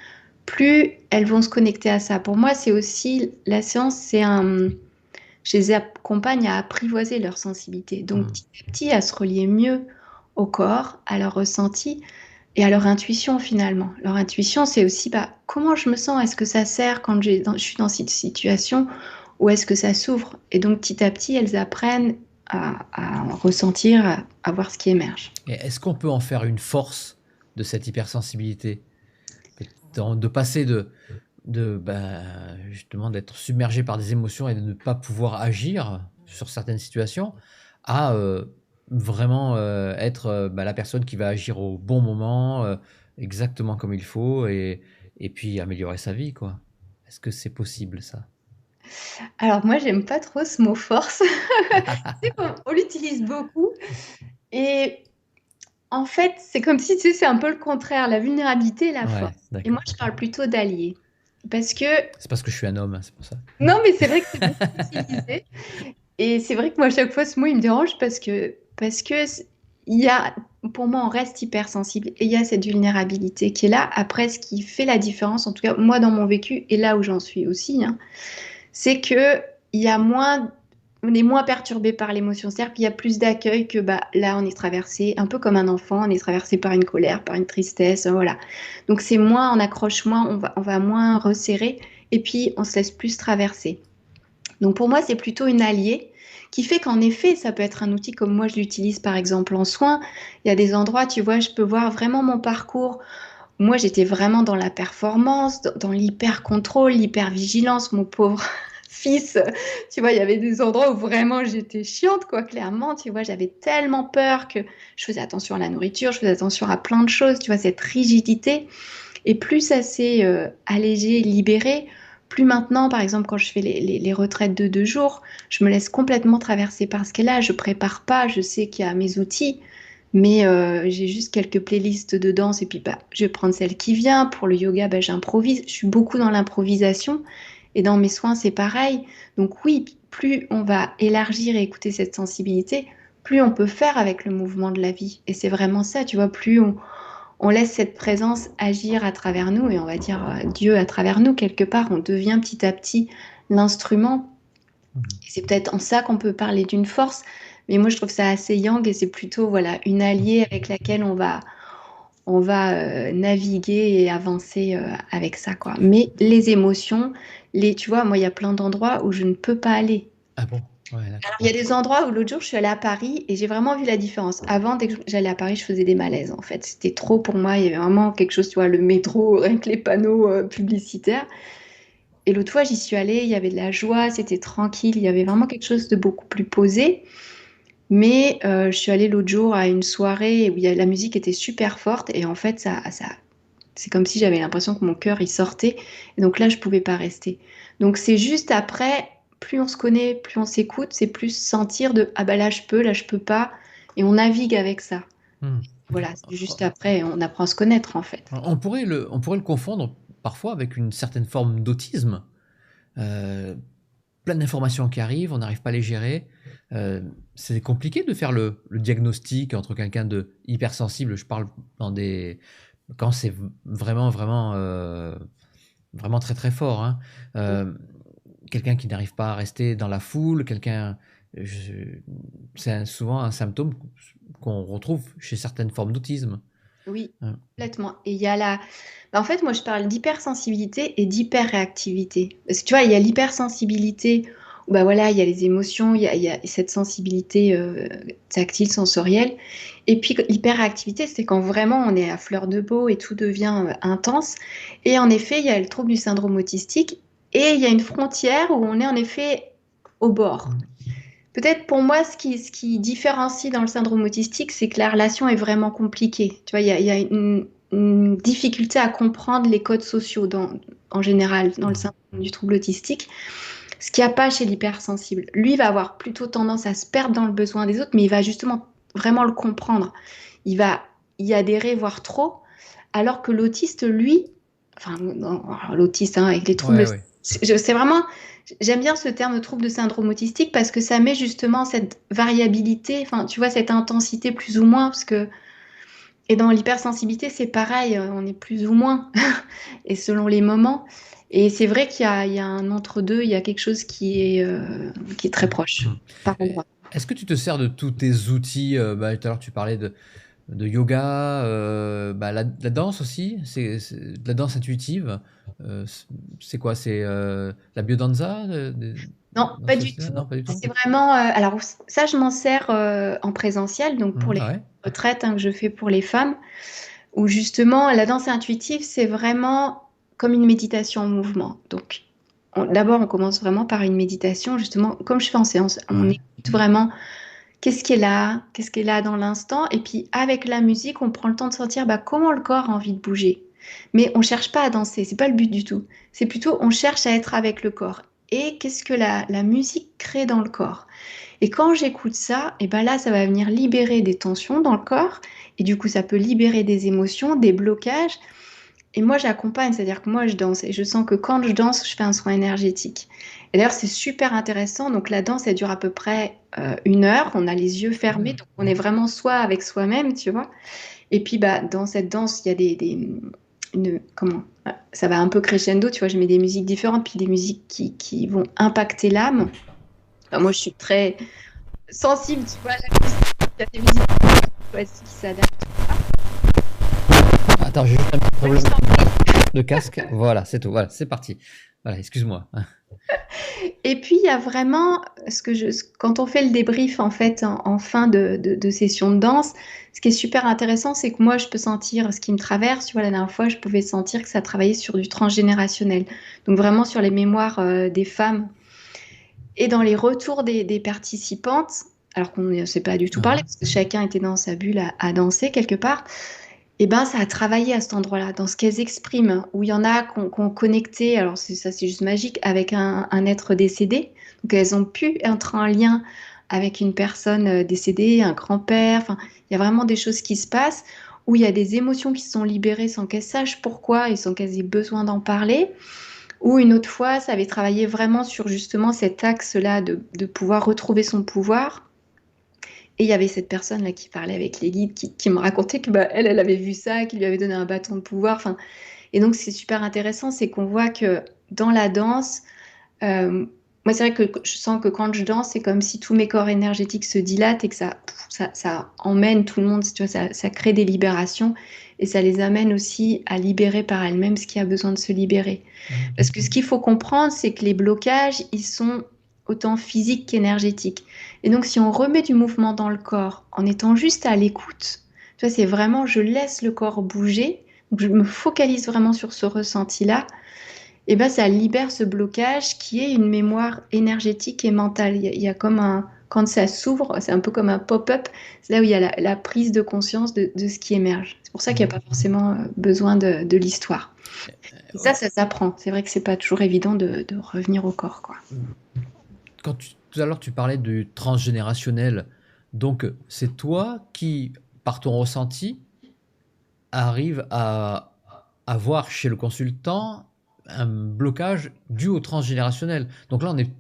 plus elles vont se connecter à ça. Pour moi, c'est aussi la séance, je les accompagne à apprivoiser leur sensibilité. Donc, Mm. petit à petit, à se relier mieux au corps, à leur ressenti et à leur intuition finalement. Leur intuition, c'est aussi comment je me sens, est-ce que ça sert quand je suis dans cette situation ou est-ce que ça s'ouvre? Et donc, petit à petit, elles apprennent à ressentir, à voir ce qui émerge. Et est-ce qu'on peut en faire une force de cette hypersensibilité? De passer justement d'être submergé par des émotions et de ne pas pouvoir agir sur certaines situations, à vraiment être la personne qui va agir au bon moment, exactement comme il faut, et puis améliorer sa vie, quoi. Est-ce que c'est possible, ça? Alors moi, j'aime pas trop ce mot force. Tu sais, on l'utilise beaucoup. Et en fait, c'est comme si, tu sais, c'est un peu le contraire, la vulnérabilité et la force. Ouais, Et moi, d'accord. je parle plutôt d'allier. Parce que, C'est parce que je suis un homme, hein, c'est pour ça. non, mais c'est vrai que c'est beaucoup utilisé. Et c'est vrai que moi, à chaque fois, ce mot, il me dérange il y a, pour moi, on reste hypersensible et il y a cette vulnérabilité qui est là. Après, ce qui fait la différence, en tout cas, moi, dans mon vécu, et là où j'en suis aussi, hein, c'est que il y a moins, on est moins perturbé par l'émotion. C'est-à-dire qu'il y a plus d'accueil que là, on est traversé, un peu comme un enfant, on est traversé par une colère, par une tristesse, voilà. Donc c'est moins, on accroche moins, on va moins resserrer et puis on se laisse plus traverser. Donc pour moi, c'est plutôt une alliée qui fait qu'en effet, ça peut être un outil comme moi je l'utilise par exemple en soins. Il y a des endroits, tu vois, je peux voir vraiment mon parcours. Moi, j'étais vraiment dans la performance, dans l'hyper-contrôle, l'hyper-vigilance, mon pauvre fils. Tu vois, il y avait des endroits où vraiment j'étais chiante, quoi, clairement. Tu vois, j'avais tellement peur que je faisais attention à la nourriture, je faisais attention à plein de choses, tu vois, cette rigidité. Et plus ça s'est allégé, libéré, plus maintenant, par exemple, quand je fais les retraites de 2 jours, je me laisse complètement traverser par ce qu'elle a. Je prépare pas, je sais qu'il y a mes outils, mais j'ai juste quelques playlists de danse et puis je vais prendre celle qui vient. Pour le yoga, j'improvise. Je suis beaucoup dans l'improvisation et dans mes soins, c'est pareil. Donc oui, plus on va élargir et écouter cette sensibilité, plus on peut faire avec le mouvement de la vie. Et c'est vraiment ça, tu vois, plus on laisse cette présence agir à travers nous et on va dire Dieu à travers nous quelque part. On devient petit à petit l'instrument. Et c'est peut-être en ça qu'on peut parler d'une force. Mais moi, je trouve ça assez yang et c'est plutôt voilà, une alliée avec laquelle on va naviguer et avancer avec ça, quoi. Mais les émotions, tu vois, moi, il y a plein d'endroits où je ne peux pas aller. Ah bon? Ouais, Alors, d'accord. il y a des endroits où l'autre jour, je suis allée à Paris et j'ai vraiment vu la différence. Avant, dès que j'allais à Paris, je faisais des malaises, en fait. C'était trop pour moi. Il y avait vraiment quelque chose, tu vois, le métro, rien que les panneaux publicitaires. Et l'autre fois, j'y suis allée, il y avait de la joie, c'était tranquille, il y avait vraiment quelque chose de beaucoup plus posé. Mais je suis allée l'autre jour à une soirée où la musique était super forte et en fait, c'est comme si j'avais l'impression que mon cœur il sortait. Et donc là, je pouvais pas rester. Donc c'est juste après, plus on se connaît, plus on s'écoute, c'est plus sentir de ah bah là je peux pas, et on navigue avec ça. Hmm. Voilà, c'est juste après, on apprend à se connaître en fait. On pourrait le confondre parfois avec une certaine forme d'autisme. Euh, Plein d'informations qui arrivent, on n'arrive pas à les gérer. C'est compliqué de faire le diagnostic entre quelqu'un de hypersensible. Je parle quand c'est vraiment, vraiment, vraiment très très fort, hein. Euh, Quelqu'un qui n'arrive pas à rester dans la foule, c'est souvent un symptôme qu'on retrouve chez certaines formes d'autisme, Oui, hein. complètement. Et il y a en fait, moi, je parle d'hypersensibilité et d'hyperréactivité. Parce que tu vois, il y a l'hypersensibilité où voilà, il y a les émotions, il y a cette sensibilité tactile, sensorielle. Et puis l'hyperréactivité, c'est quand vraiment on est à fleur de peau et tout devient intense. Et en effet, il y a le trouble du syndrome autistique et il y a une frontière où on est en effet au bord. Mm. Peut-être pour moi, ce qui différencie dans le syndrome autistique, c'est que la relation est vraiment compliquée. Tu vois, il y a une difficulté à comprendre les codes sociaux en général dans le syndrome du trouble autistique. Ce qu'il n'y a pas chez l'hypersensible. Lui va avoir plutôt tendance à se perdre dans le besoin des autres, mais il va justement vraiment le comprendre. Il va y adhérer, voire trop, alors que l'autiste, lui, enfin, l'autiste hein, avec les troubles, Ouais, ouais. c'est vraiment, j'aime bien ce terme de trouble de syndrome autistique parce que ça met justement cette variabilité, enfin, tu vois, cette intensité plus ou moins, parce que, et dans l'hypersensibilité, c'est pareil, on est plus ou moins, et selon les moments. Et c'est vrai qu'il y a un entre-deux, il y a quelque chose qui est très Mm, proche, mm. par Et endroit. est-ce que tu te sers de tous tes outils? Bah, tout à l'heure, tu parlais de yoga, bah, la danse aussi, c'est de la danse intuitive. C'est quoi? C'est la biodanza? Non, Dans pas ce du style-là? tout. Non, pas du tout? C'est vraiment. Alors, ça, je m'en sers en présentiel, donc pour les Ah ouais? retraites hein, que je fais pour les femmes, où justement, la danse intuitive, c'est vraiment comme une méditation en mouvement. Donc, d'abord, on commence vraiment par une méditation, justement, comme je fais en séance. On Ouais. écoute vraiment qu'est-ce qui est là dans l'instant, et puis avec la musique, on prend le temps de sentir bah, comment le corps a envie de bouger. Mais on cherche pas à danser, c'est pas le but du tout. C'est plutôt on cherche à être avec le corps. Et qu'est-ce que la musique crée dans le corps? Et quand j'écoute ça, et ben là, ça va venir libérer des tensions dans le corps. Et du coup, ça peut libérer des émotions, des blocages. Et moi, j'accompagne, c'est-à-dire que moi, je danse. Et je sens que quand je danse, je fais un soin énergétique. Et d'ailleurs, c'est super intéressant. Donc, la danse, elle dure à peu près 1 heure. On a les yeux fermés. Hmm. Donc, on est vraiment soi avec soi-même, tu vois. Et puis, bah, dans cette danse, il y a comment? Ça va un peu crescendo, tu vois. Je mets des musiques différentes, puis des musiques qui vont impacter l'âme. Enfin, moi, je suis très sensible, tu vois, à la musique. Il y a des musiques qui s'adaptent. Attends, j'ai juste un petit Oui, je problème t'en prie. de casque. Voilà, c'est tout. Voilà, c'est parti. Voilà, excuse-moi. Et puis, il y a vraiment quand on fait le débrief en fait en fin de session de danse, ce qui est super intéressant, c'est que moi, je peux sentir ce qui me traverse. Tu vois, la dernière fois, je pouvais sentir que ça travaillait sur du transgénérationnel. Donc, vraiment sur les mémoires des femmes. Et dans les retours des participantes, alors qu'on ne s'est pas du tout parlé, Ah, parce que chacun était dans sa bulle à danser quelque part, et ben, ça a travaillé à cet endroit-là, dans ce qu'elles expriment, où il y en a qu'on connecté, alors ça c'est juste magique, avec un être décédé. Donc elles ont pu être en lien avec une personne décédée, un grand-père, enfin, il y a vraiment des choses qui se passent, où il y a des émotions qui se sont libérées sans qu'elles sachent pourquoi et sans qu'elles aient besoin d'en parler. Ou une autre fois, ça avait travaillé vraiment sur justement cet axe-là de pouvoir retrouver son pouvoir. Et il y avait cette personne-là qui parlait avec les guides, qui me racontait que bah, elle avait vu ça, qui lui avait donné un bâton de pouvoir. Enfin, et donc, c'est super intéressant, c'est qu'on voit que dans la danse, euh, moi, c'est vrai que je sens que quand je danse, c'est comme si tous mes corps énergétiques se dilatent et que ça emmène tout le monde, tu vois, ça crée des libérations et ça les amène aussi à libérer par elles-mêmes ce qui a besoin de se libérer. hmm. Parce que ce qu'il faut comprendre, c'est que les blocages, ils sont autant physiques qu'énergétiques. Et donc, si on remet du mouvement dans le corps en étant juste à l'écoute, tu vois, c'est vraiment, je laisse le corps bouger, donc je me focalise vraiment sur ce ressenti-là, et ben ça libère ce blocage qui est une mémoire énergétique et mentale. Il y a comme quand ça s'ouvre, c'est un peu comme un pop-up, c'est là où il y a la prise de conscience de ce qui émerge. C'est pour ça qu'il n'y a pas forcément besoin de l'histoire. Et Ouais. ça s'apprend. C'est vrai que c'est pas toujours évident de revenir au corps, quoi. Tout à l'heure, tu parlais du transgénérationnel. Donc, c'est toi qui, par ton ressenti, arrive à voir chez le consultant un blocage dû au transgénérationnel. Donc là, on est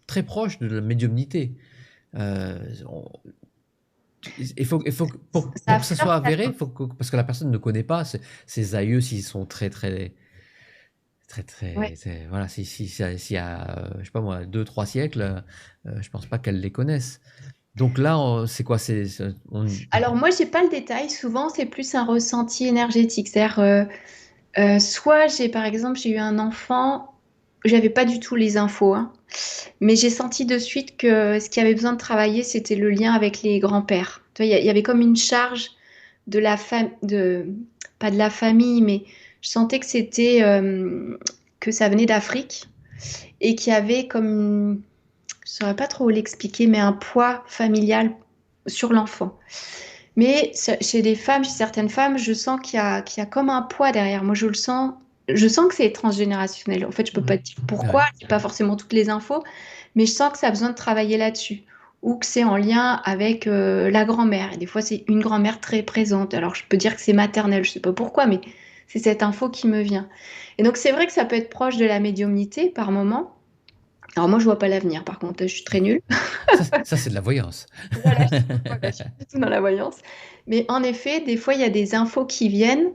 très proche de la médiumnité. Euh, on- Ça pour que ça soit flirte avéré, parce que la personne ne connaît pas ses aïeux s'ils sont ouais. voilà, s'il y a, je sais pas moi, 2, 3 siècles, je pense pas qu'elle les connaisse. Donc là, c'est quoi? Alors moi, j'ai pas le détail. Souvent, c'est plus un ressenti énergétique. C'est-à-dire, soit par exemple, j'ai eu un enfant, j'avais pas du tout les infos, hein, mais j'ai senti de suite que ce qui avait besoin de travailler, c'était le lien avec les grands-pères. Tu vois, il y avait comme une charge de la famille, pas de la famille, mais je sentais que c'était que ça venait d'Afrique et qu'il y avait comme, je saurais pas trop l'expliquer, mais un poids familial sur l'enfant. Mais chez des femmes, chez certaines femmes, je sens qu'il y a comme un poids derrière. Moi, je le sens. je sens que c'est transgénérationnel. En fait, je peux pas Mhm. te dire pourquoi, Ouais. j'ai pas forcément toutes les infos, mais je sens que ça a besoin de travailler là-dessus. Ou que c'est en lien avec la grand-mère. Et des fois, c'est une grand-mère très présente. Alors, je peux dire que c'est maternel, je sais pas pourquoi, mais c'est cette info qui me vient. Et donc, c'est vrai que ça peut être proche de la médiumnité par moment. Alors, moi, je vois pas l'avenir, par contre, je suis très nulle. Ça, c'est de la voyance. Voilà, je suis pas du tout dans la voyance. Mais en effet, des fois, il y a des infos qui viennent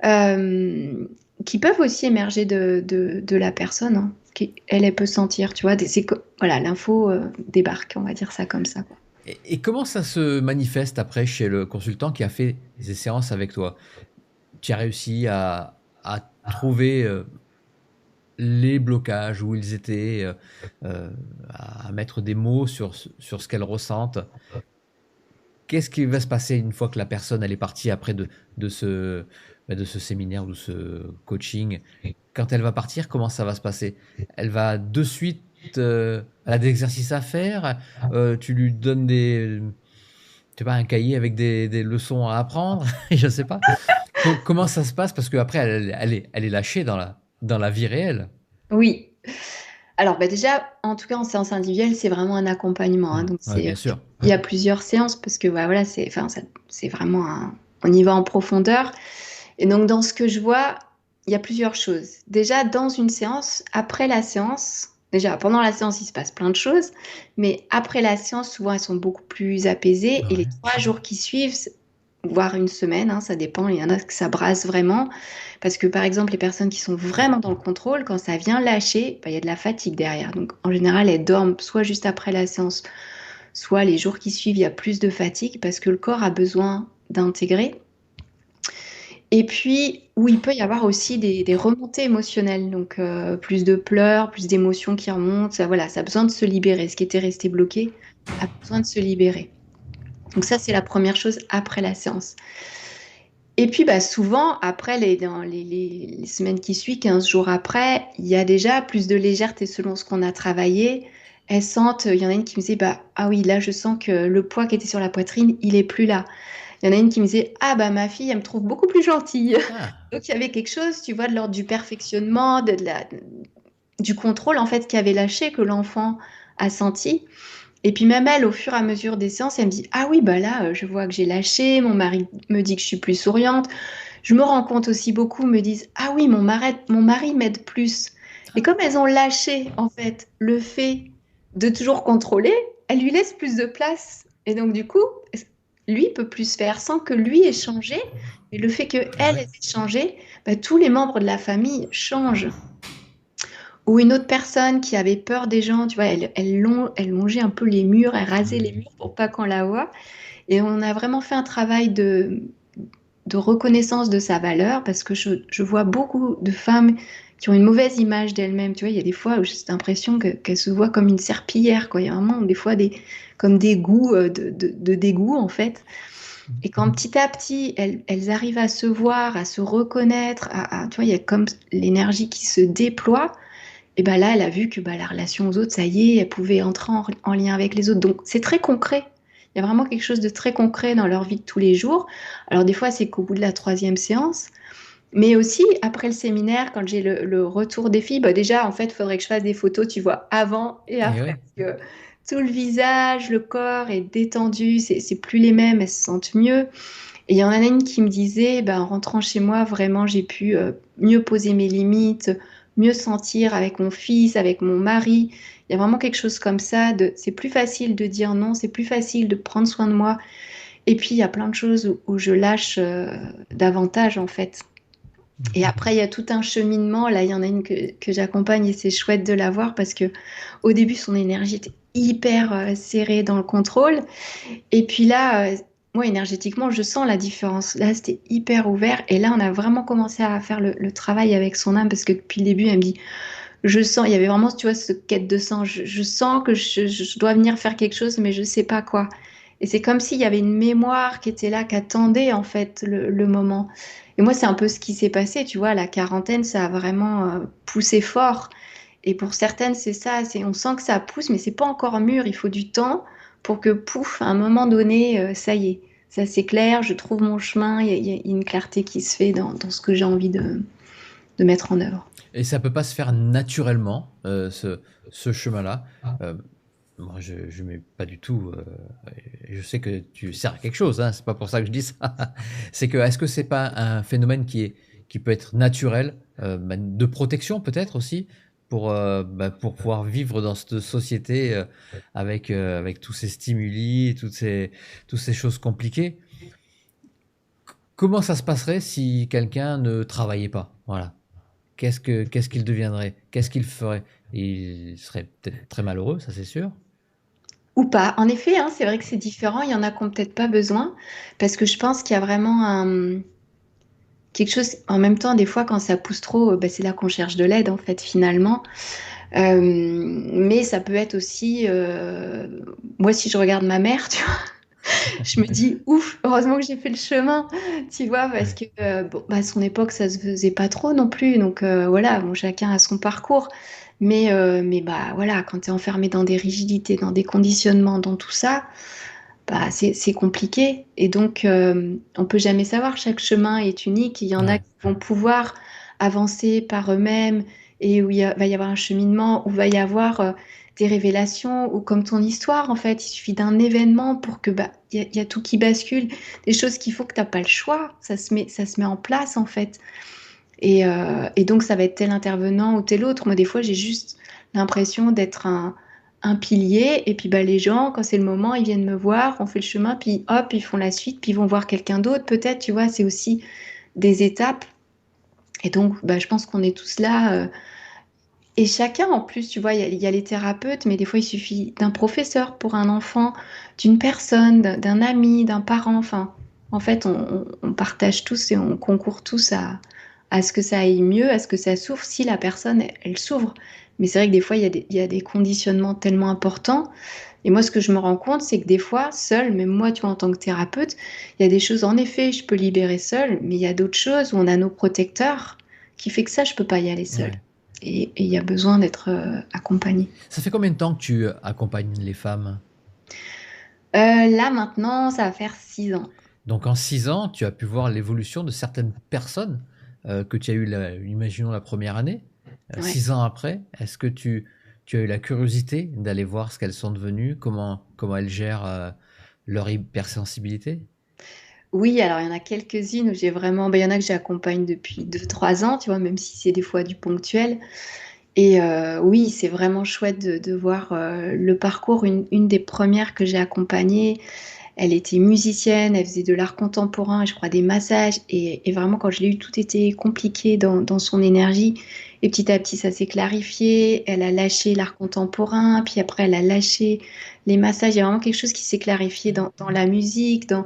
euh, qui peuvent aussi émerger de la personne, hein, elle peut sentir, tu vois. Voilà, l'info débarque, on va dire ça comme ça, quoi. Et comment ça se manifeste après chez le consultant qui a fait ces séances avec toi? Tu as réussi à trouver les blocages, où ils étaient, à mettre des mots sur ce qu'elles ressentent. Qu'est-ce qui va se passer une fois que la personne elle est partie après de ce, de ce séminaire ou de ce coaching? Quand elle va partir, comment ça va se passer? Elle va de suite, elle a des exercices à faire, tu lui donnes je sais pas, un cahier avec des leçons à apprendre, je sais pas. Comment ça se passe? Parce qu'après, elle est lâchée dans la vie réelle. Oui. Alors, bah déjà, en tout cas, en séance individuelle, c'est vraiment un accompagnement, hein. Donc, Ouais, bien sûr. il y a plusieurs séances parce que bah, voilà, enfin, c'est vraiment on y va en profondeur. Et donc, dans ce que je vois, il y a plusieurs choses. Déjà, dans une séance, après la séance, déjà, pendant la séance, il se passe plein de choses, mais après la séance, souvent, elles sont beaucoup plus apaisées. Et les Ouais. 3 jours qui suivent, voire une semaine, hein, ça dépend, il y en a que ça brasse vraiment. Parce que, par exemple, les personnes qui sont vraiment dans le contrôle, quand ça vient lâcher, bah, il y a de la fatigue derrière. Donc, en général, elles dorment soit juste après la séance, soit les jours qui suivent, il y a plus de fatigue parce que le corps a besoin d'intégrer. Et puis, où il peut y avoir aussi des remontées émotionnelles, donc plus de pleurs, plus d'émotions qui remontent, ça, voilà, ça a besoin de se libérer. Ce qui était resté bloqué a besoin de se libérer. Donc ça, c'est la première chose après la séance. Et puis, bah, souvent, après, dans les semaines qui suivent, 15 jours après, il y a déjà plus de légèreté selon ce qu'on a travaillé. Elles sentent, il y en a une qui me disait, bah, ah oui, là, je sens que le poids qui était sur la poitrine, il est plus là. Il y en a une qui me disait, ah bah ma fille, elle me trouve beaucoup plus gentille. Ah, Donc il y avait quelque chose, tu vois, de l'ordre du perfectionnement, du contrôle en fait qui avait lâché, que l'enfant a senti. Et puis même elle, au fur et à mesure des séances, elle me dit, ah oui, bah là, je vois que j'ai lâché, mon mari me dit que je suis plus souriante. Je me rends compte aussi, beaucoup me disent, ah oui, mon mari m'aide plus. Et comme elles ont lâché en fait le fait de toujours contrôler, elles lui laissent plus de place. Et donc du coup, lui peut plus faire sans que lui ait changé. Et le fait que ah elle ouais. ait changé, bah, tous les membres de la famille changent. Ou une autre personne qui avait peur des gens, tu vois, elle longeait un peu les murs, elle rasait les murs pour pas qu'on la voie. Et on a vraiment fait un travail de reconnaissance de sa valeur parce que je vois beaucoup de femmes qui ont une mauvaise image d'elles-mêmes. Tu vois, il y a des fois où j'ai l'impression qu'elles se voient comme une serpillière, quoi. Il y a vraiment des fois comme des goûts de dégoût, en fait. Et quand petit à petit, elles arrivent à se voir, à se reconnaître, tu vois, il y a comme l'énergie qui se déploie. Et ben là, elle a vu que bah, la relation aux autres, ça y est, elle pouvait entrer en lien avec les autres. Donc, c'est très concret. Il y a vraiment quelque chose de très concret dans leur vie de tous les jours. Alors, des fois, c'est qu'au bout de la troisième séance, mais aussi après le séminaire, quand j'ai le retour des filles, bah, déjà, en fait, il faudrait que je fasse des photos, tu vois, avant et Et après. ouais. Parce que tout le visage, le corps est détendu, c'est plus les mêmes, elles se sentent mieux. Et il y en a une qui me disait, ben, en rentrant chez moi, vraiment, j'ai pu mieux poser mes limites, mieux sentir avec mon fils, avec mon mari. Il y a vraiment quelque chose comme ça. C'est plus facile de dire non, c'est plus facile de prendre soin de moi. Et puis, il y a plein de choses où je lâche davantage, en fait. Et après, il y a tout un cheminement. Là, il y en a une que j'accompagne et c'est chouette de la voir parce que au début, son énergie était hyper serrée dans le contrôle. Et puis là, moi, énergétiquement, je sens la différence. Là, c'était hyper ouvert. Et là, on a vraiment commencé à faire le travail avec son âme parce que depuis le début, elle me dit, je sens, il y avait vraiment, tu vois, ce quête de sang. Je sens que je dois venir faire quelque chose, mais je sais pas quoi. Et c'est comme s'il y avait une mémoire qui était là, qui attendait en fait le moment. Et moi, c'est un peu ce qui s'est passé, tu vois, la quarantaine, ça a vraiment poussé fort. Et pour certaines, c'est ça, on sent que ça pousse, mais c'est pas encore mûr. Il faut du temps pour que, pouf, à un moment donné, ça y est, ça s'éclaire, je trouve mon chemin, il y a une clarté qui se fait dans ce que j'ai envie de mettre en œuvre. Et ça peut pas se faire naturellement, ce chemin-là. Euh, Moi, je mets pas du tout. Je sais que tu sers à quelque chose, hein, c'est pas pour ça que je dis ça. C'est que, est-ce que c'est pas un phénomène qui peut être naturel, de protection peut-être aussi, pour pouvoir vivre dans cette société avec tous ces stimuli, toutes ces choses compliquées. Comment ça se passerait si quelqu'un ne travaillait pas? Voilà. Qu'est-ce qu'il deviendrait? Qu'est-ce qu'il ferait? Il serait peut-être très malheureux, ça c'est sûr. Ou pas. En effet, hein, c'est vrai que c'est différent. Il y en a qui n'ont peut-être pas besoin, parce que je pense qu'il y a vraiment quelque chose. En même temps, des fois, quand ça pousse trop, bah, c'est là qu'on cherche de l'aide, en fait, finalement. Mais ça peut être aussi. Moi, si je regarde ma mère, tu vois, je me dis, ouf, heureusement que j'ai fait le chemin, tu vois, parce Ouais. que bon, bah, à son époque, ça se faisait pas trop non plus. Donc voilà, bon, chacun a son parcours. Mais bah voilà, quand tu es enfermé dans des rigidités, dans des conditionnements, dans tout ça, bah, c'est compliqué. Et donc, on peut jamais savoir. Chaque chemin est unique. Il y en a Ouais. qui vont pouvoir avancer par eux-mêmes et où va y avoir un cheminement, où va y avoir des révélations, ou comme ton histoire, en fait, il suffit d'un événement pour que bah, il y a tout qui bascule, des choses qu'il faut que tu n'as pas le choix. Ça se met en place, en fait. Et donc, ça va être tel intervenant ou tel autre. Moi, des fois, j'ai juste l'impression d'être un pilier. Et puis, bah, les gens, quand c'est le moment, ils viennent me voir, on fait le chemin, puis hop, ils font la suite, puis ils vont voir quelqu'un d'autre. Peut-être, tu vois, c'est aussi des étapes. Et donc, bah, je pense qu'on est tous là. Et chacun, en plus, tu vois, il y a les thérapeutes, mais des fois, il suffit d'un professeur pour un enfant, d'une personne, d'un ami, d'un parent. Enfin, en fait, on partage tous et on concourt tous à ce que ça aille mieux, à ce que ça s'ouvre, si la personne, elle s'ouvre. Mais c'est vrai que des fois, il y a des conditionnements tellement importants. Et moi, ce que je me rends compte, c'est que des fois, seule, même moi, tu vois, en tant que thérapeute, il y a des choses, en effet, je peux libérer seule, mais il y a d'autres choses où on a nos protecteurs qui fait que ça, je peux pas y aller seule. Ouais. Et il y a besoin d'être accompagné. Ça fait combien de temps que tu accompagnes les femmes? Là, maintenant, ça va faire 6 ans. Donc en 6 ans, tu as pu voir l'évolution de certaines personnes que tu as eu, imaginons la première année. Ouais. 6 ans après, est-ce que tu as eu la curiosité d'aller voir ce qu'elles sont devenues, comment elles gèrent leur hypersensibilité? Oui, alors il y en a quelques-unes où j'ai vraiment, ben, il y en a que j'accompagne depuis 2, 3 ans, tu vois, même si c'est des fois du ponctuel. Et oui, c'est vraiment chouette de voir le parcours. Une des premières que j'ai accompagnées, elle était musicienne, elle faisait de l'art contemporain, je crois des massages. Et vraiment, quand je l'ai eu, tout était compliqué dans son énergie. Et petit à petit, ça s'est clarifié. Elle a lâché l'art contemporain, puis après, elle a lâché les massages. Il y a vraiment quelque chose qui s'est clarifié dans la musique, dans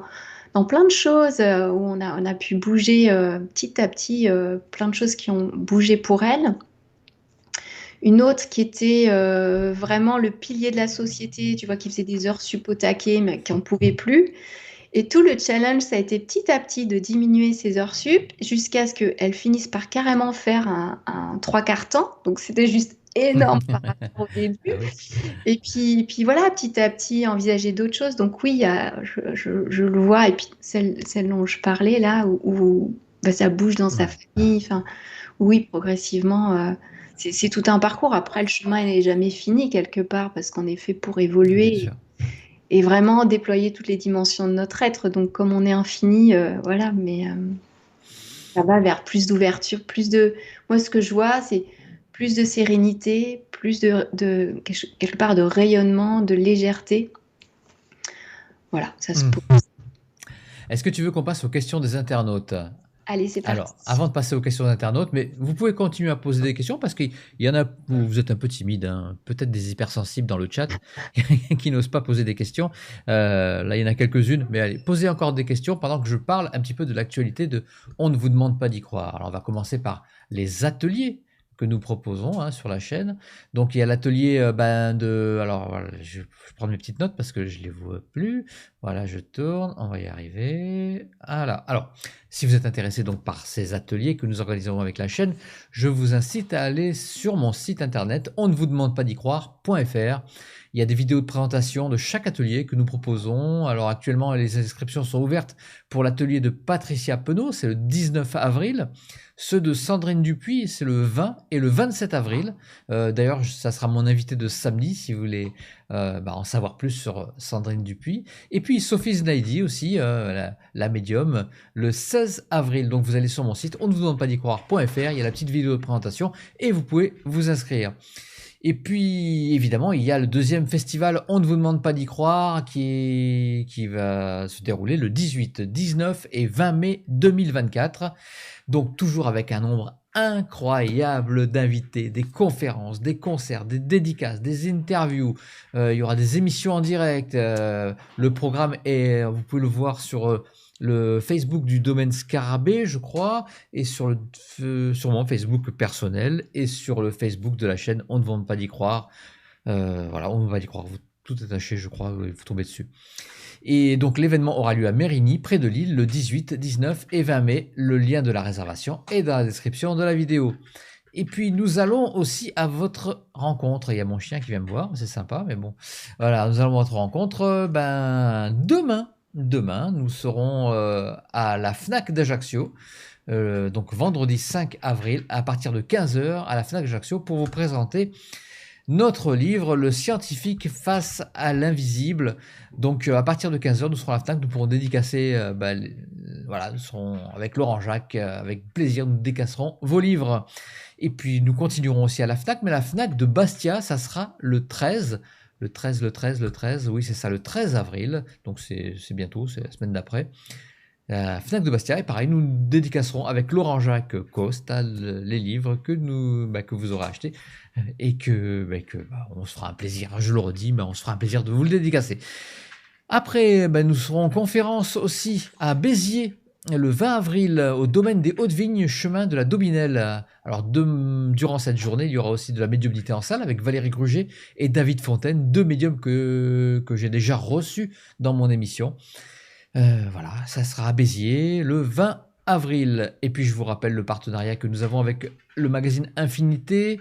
plein de choses où on a pu bouger petit à petit, plein de choses qui ont bougé pour elle. Une autre qui était vraiment le pilier de la société, tu vois, qui faisait des heures sup au taquet, mais qui n'en pouvait plus. Et tout le challenge, ça a été petit à petit de diminuer ses heures sup jusqu'à ce qu'elle finisse par carrément faire un 3/4 temps. Donc c'était juste énorme par rapport au début. Ah oui. Et puis voilà, petit à petit, envisager d'autres choses. Donc oui, je le vois. Et puis celle dont je parlais là, où, bah, ça bouge dans sa Ouais, famille. Enfin, oui, progressivement, c'est tout un parcours. Après, le chemin n'est jamais fini quelque part parce qu'on est fait pour bien évoluer sûr. et vraiment déployer toutes les dimensions de notre être. Donc comme on est infini, voilà, mais ça va vers plus d'ouverture, plus de... Moi, ce que je vois, c'est plus de sérénité, plus de quelque part de rayonnement, de légèreté. Voilà, ça se Hmm. pose. Est-ce que tu veux qu'on passe aux questions des internautes? Allez, c'est Alors, parti. avant de passer aux questions d'internautes, mais vous pouvez continuer à poser des questions parce qu'il y en a où vous êtes un peu timide, hein, peut-être des hypersensibles dans le chat qui n'osent pas poser des questions. Là, il y en a quelques-unes, mais allez, posez encore des questions pendant que je parle un petit peu de l'actualité de On ne vous demande pas d'y croire. Alors, on va commencer par les ateliers que nous proposons, hein, sur la chaîne. Donc, il y a l'atelier Alors, voilà, je vais prendre mes petites notes parce que je ne les vois plus. Voilà, je tourne, on va y arriver. Voilà. Alors, si vous êtes intéressé donc par ces ateliers que nous organisons avec la chaîne, je vous incite à aller sur mon site internet on ne vous demande pas d'y croire.fr. Il y a des vidéos de présentation de chaque atelier que nous proposons. Alors actuellement, les inscriptions sont ouvertes pour l'atelier de Patricia Penaud, c'est le 19 avril. Ceux de Sandrine Dupuis, c'est le 20 et le 27 avril. D'ailleurs, ça sera mon invité de samedi si vous voulez en savoir plus sur Sandrine Dupuis. Et puis Sophie Znaidi aussi, la médium, le 16 avril. Donc vous allez sur mon site, on ne vous demande pas d'y croire.fr, il y a la petite vidéo de présentation et vous pouvez vous inscrire. Et puis, évidemment, il y a le deuxième festival On ne vous demande pas d'y croire qui va se dérouler le 18, 19 et 20 mai 2024. Donc, toujours avec un nombre incroyable d'invités, des conférences, des concerts, des dédicaces, des interviews. Il y aura des émissions en direct. Le programme est, vous pouvez le voir sur le Facebook du domaine Scarabée, je crois, et sur mon Facebook personnel et sur le Facebook de la chaîne On ne demande pas d'y croire. Voilà, on ne va d'y croire. Tout attaché, je crois, vous tombez dessus. Et donc l'événement aura lieu à Mérigny, près de Lille, le 18, 19 et 20 mai. Le lien de la réservation est dans la description de la vidéo. Et puis nous allons aussi à votre rencontre. Il y a mon chien qui vient me voir, c'est sympa, mais bon. Voilà, nous allons à votre rencontre demain. Demain, nous serons à la FNAC d'Ajaccio, donc vendredi 5 avril, à partir de 15h à la FNAC d'Ajaccio pour vous présenter notre livre, Le scientifique face à l'invisible. Donc à partir de 15h, nous serons à la FNAC, nous pourrons dédicacer, voilà, nous serons avec Laurent Jacques, avec plaisir, nous dédicacerons vos livres. Et puis nous continuerons aussi à la FNAC, mais la FNAC de Bastia, ça sera le 13. Le 13, oui c'est ça, le 13 avril, donc c'est bientôt, c'est la semaine d'après. La FNAC de Bastia, et pareil, nous dédicacerons avec Laurent Jacques Costa les livres que vous aurez achetés et on se fera un plaisir, je le redis, mais on se fera un plaisir de vous le dédicacer. Après, nous serons en conférence aussi à Béziers le 20 avril au domaine des Hautes-Vignes, chemin de la Daubinelle. Alors durant cette journée, il y aura aussi de la médiumnité en salle avec Valérie Gruget et David Fontaine, deux médiums que j'ai déjà reçus dans mon émission. Voilà, ça sera à Béziers le 20 avril. Et puis je vous rappelle le partenariat que nous avons avec le magazine Infinité.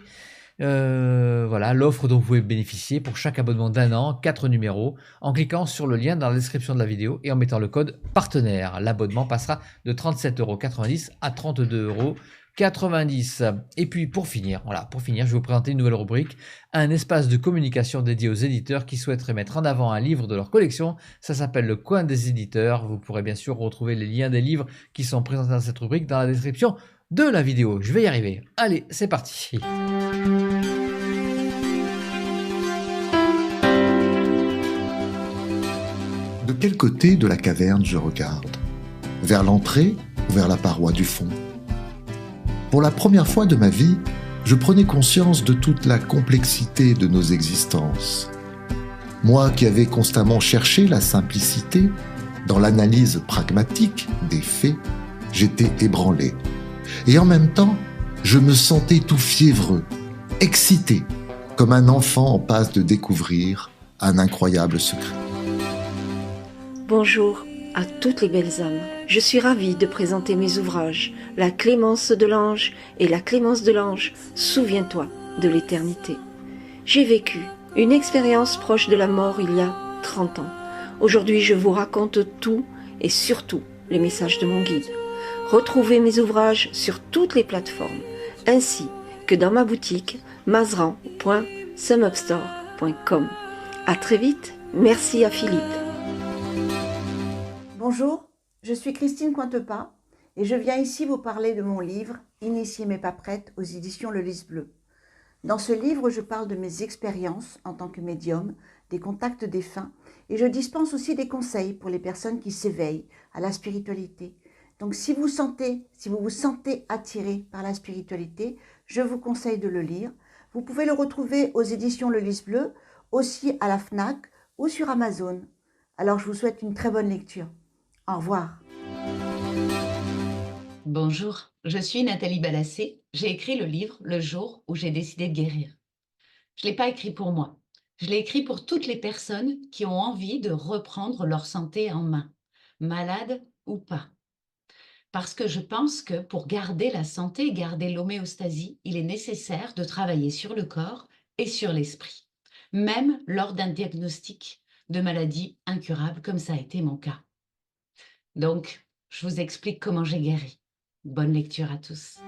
Voilà, l'offre dont vous pouvez bénéficier pour chaque abonnement d'1 an, 4 numéros, en cliquant sur le lien dans la description de la vidéo et en mettant le code partenaire. L'abonnement passera de 37,90 € à 32,90 €. Et puis pour finir, je vais vous présenter une nouvelle rubrique, un espace de communication dédié aux éditeurs qui souhaiteraient mettre en avant un livre de leur collection. Ça s'appelle le coin des éditeurs. Vous pourrez bien sûr retrouver les liens des livres qui sont présentés dans cette rubrique dans la description de la vidéo. Je vais y arriver. Allez, c'est parti. De quel côté de la caverne je regarde? Vers l'entrée ou vers la paroi du fond? Pour la première fois de ma vie, je prenais conscience de toute la complexité de nos existences. Moi qui avais constamment cherché la simplicité dans l'analyse pragmatique des faits, j'étais ébranlé. Et en même temps, je me sentais tout fiévreux, excité, comme un enfant en passe de découvrir un incroyable secret. Bonjour à toutes les belles âmes. Je suis ravie de présenter mes ouvrages, La Clémence de l'Ange et La Clémence de l'Ange, Souviens-toi de l'éternité. J'ai vécu une expérience proche de la mort il y a 30 ans. Aujourd'hui, je vous raconte tout et surtout les messages de mon guide. Retrouvez mes ouvrages sur toutes les plateformes, ainsi que dans ma boutique mazran.sumupstore.com. À très vite, merci à Philippe. Bonjour, je suis Christine Cointepas et je viens ici vous parler de mon livre « Initier mais pas prête » aux éditions Le Lys Bleu. Dans ce livre, je parle de mes expériences en tant que médium, des contacts défunts et je dispense aussi des conseils pour les personnes qui s'éveillent à la spiritualité. Donc si vous vous sentez attiré par la spiritualité, je vous conseille de le lire. Vous pouvez le retrouver aux éditions Le Lys Bleu, aussi à la FNAC ou sur Amazon. Alors je vous souhaite une très bonne lecture. Au revoir. Bonjour, je suis Nathalie Balassé. J'ai écrit le livre le jour où j'ai décidé de guérir. Je ne l'ai pas écrit pour moi. Je l'ai écrit pour toutes les personnes qui ont envie de reprendre leur santé en main, malades ou pas. Parce que je pense que pour garder la santé, garder l'homéostasie, il est nécessaire de travailler sur le corps et sur l'esprit. même lors d'un diagnostic de maladie incurable, comme ça a été mon cas. Donc, je vous explique comment j'ai guéri. Bonne lecture à tous.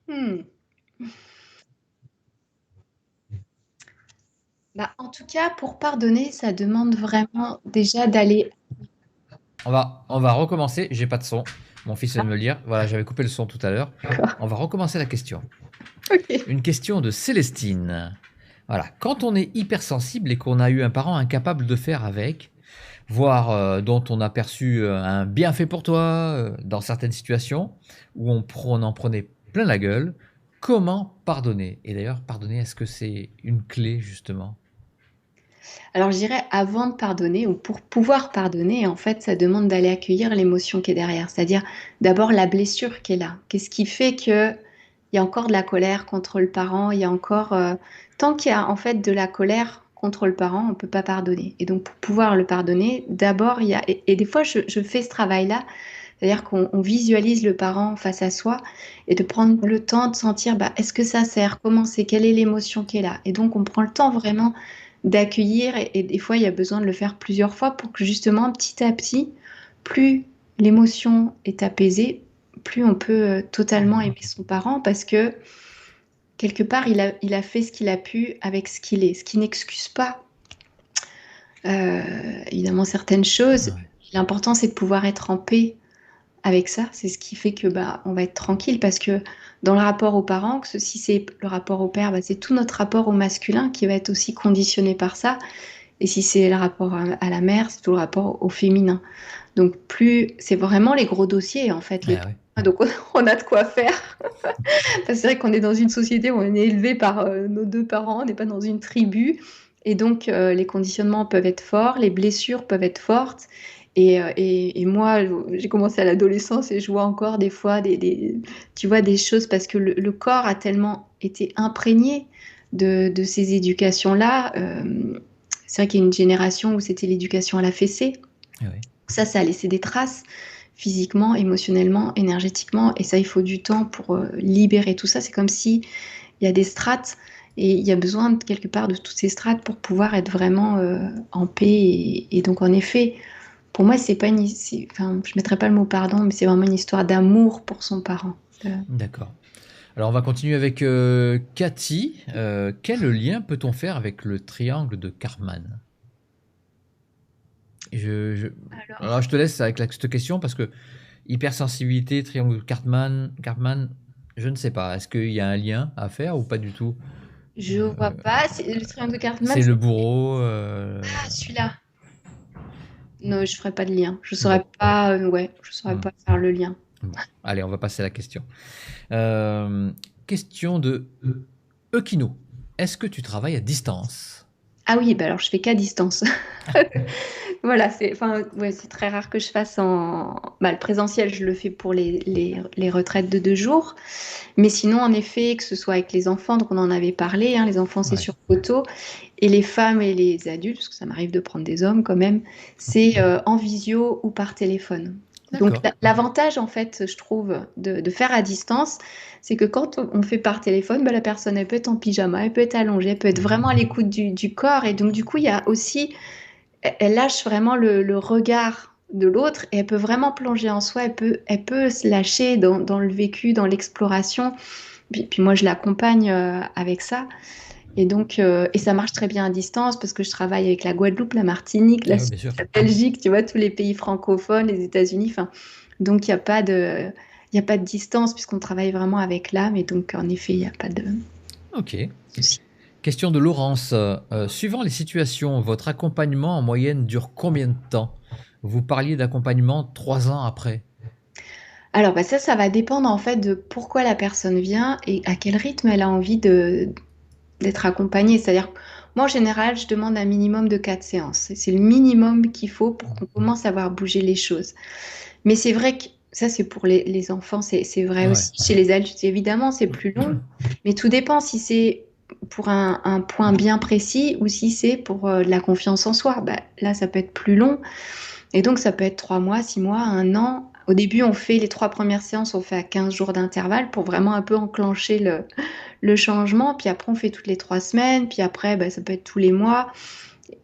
Hmm. Bah, en tout cas, pour pardonner, ça demande vraiment déjà d'aller. On va recommencer. J'ai pas de son. Mon fils vient de me le dire. Voilà, j'avais coupé le son tout à l'heure. D'accord. On va recommencer la question. Ok. Une question de Célestine. Voilà, quand on est hypersensible et qu'on a eu un parent incapable de faire avec, voire dont on a perçu un bienfait pour toi dans certaines situations, où on en prenait plein la gueule, comment pardonner? Et d'ailleurs, pardonner, est-ce que c'est une clé justement? Alors, je dirais avant de pardonner ou pour pouvoir pardonner, en fait, ça demande d'aller accueillir l'émotion qui est derrière. C'est-à-dire d'abord la blessure qui est là. Qu'est-ce qui fait que il y a encore de la colère contre le parent, il y a encore tant qu'il y a en fait de la colère contre le parent, on peut pas pardonner. Et donc pour pouvoir le pardonner, d'abord il y a et des fois je fais ce travail-là, c'est-à-dire qu'on visualise le parent face à soi et de prendre le temps de sentir bah, est-ce que ça sert, comment c'est, quelle est l'émotion qui est là. Et donc on prend le temps vraiment d'accueillir et des fois il y a besoin de le faire plusieurs fois pour que justement petit à petit, plus l'émotion est apaisée, plus on peut totalement aimer son parent parce que quelque part il a fait ce qu'il a pu avec ce qu'il est, ce qui n'excuse pas évidemment certaines choses. Ouais. L'important c'est de pouvoir être en paix avec ça, c'est ce qui fait que bah, on va être tranquille parce que dans le rapport aux parents, que si c'est le rapport au père, bah, c'est tout notre rapport au masculin qui va être aussi conditionné par ça. Et si c'est le rapport à la mère, c'est tout le rapport au féminin. Donc plus, c'est vraiment les gros dossiers en fait. Ah ouais. Donc on a de quoi faire. Parce que c'est vrai qu'on est dans une société où on est élevé par nos deux parents, on n'est pas dans une tribu. Et donc les conditionnements peuvent être forts, les blessures peuvent être fortes. Et moi, j'ai commencé à l'adolescence et je vois encore des fois tu vois, des choses parce que le corps a tellement été imprégné de ces éducations-là. C'est vrai qu'il y a une génération où c'était l'éducation à la fessée. Ah ouais. Ça a laissé des traces physiquement, émotionnellement, énergétiquement. Et ça, il faut du temps pour libérer tout ça. C'est comme si il y a des strates et il y a besoin quelque part de toutes ces strates pour pouvoir être vraiment en paix. Et donc, en effet, pour moi, c'est pas enfin, je mettrais pas le mot pardon, mais c'est vraiment une histoire d'amour pour son parent. D'accord. Alors on va continuer avec Cathy. Quel lien peut-on faire avec le triangle de Karpman? Alors je te laisse avec cette question parce que hypersensibilité, triangle de Karpman, je ne sais pas. Est-ce qu'il y a un lien à faire ou pas du tout? Je vois pas. Le triangle de Cartman, C'est le bourreau. ah, celui-là. Non, je ferai pas de lien. Je saurais pas, ouais, je saurais pas faire le lien. Bon. Allez, on va passer à la question. Question de Eukino. Est-ce que tu travailles à distance? Ah oui, bah alors je fais qu'à distance. Voilà, enfin, ouais, c'est très rare que je fasse bah, le présentiel, je le fais pour les retraites de 2 jours. Mais sinon, en effet, que ce soit avec les enfants, donc on en avait parlé, hein, les enfants c'est Ouais. sur photo, et les femmes et les adultes, parce que ça m'arrive de prendre des hommes quand même, c'est en visio ou par téléphone. Donc D'accord. l'avantage, en fait, je trouve, de faire à distance, c'est que quand on fait par téléphone, bah, la personne, elle peut être en pyjama, elle peut être allongée, elle peut être vraiment à l'écoute du corps. Et donc, du coup, il y a aussi, elle lâche vraiment le regard de l'autre et elle peut vraiment plonger en soi, elle peut se lâcher dans le vécu, dans l'exploration. Puis moi, je l'accompagne avec ça. Et donc, et ça marche très bien à distance parce que je travaille avec la Guadeloupe, la Martinique, Ah oui, bien sûr. la Belgique, tu vois, tous les pays francophones, les États-Unis. Enfin, donc, il y a pas de distance puisqu'on travaille vraiment avec l'âme. Et donc, en effet, il n'y a pas de Ok. souci. Question de Laurence. Suivant les situations, votre accompagnement en moyenne dure combien de temps? Vous parliez d'accompagnement 3 ans après. Alors, bah, ça va dépendre en fait de pourquoi la personne vient et à quel rythme elle a envie d'être accompagnée. C'est-à-dire, moi en général, je demande un minimum de 4 séances. C'est le minimum qu'il faut pour qu'on commence à voir bouger les choses. Mais c'est vrai que ça, c'est pour les enfants, c'est vrai Ouais. aussi. Chez les adultes, évidemment, c'est plus long. Mais tout dépend si c'est pour un point bien précis ou si c'est pour de la confiance en soi. Bah, là, ça peut être plus long. Et donc, ça peut être 3 mois, 6 mois, 1 an. Au début, on fait les 3 premières séances, on fait à 15 jours d'intervalle pour vraiment un peu enclencher le changement. Puis après, on fait toutes les 3 semaines. Puis après, bah, ça peut être tous les mois.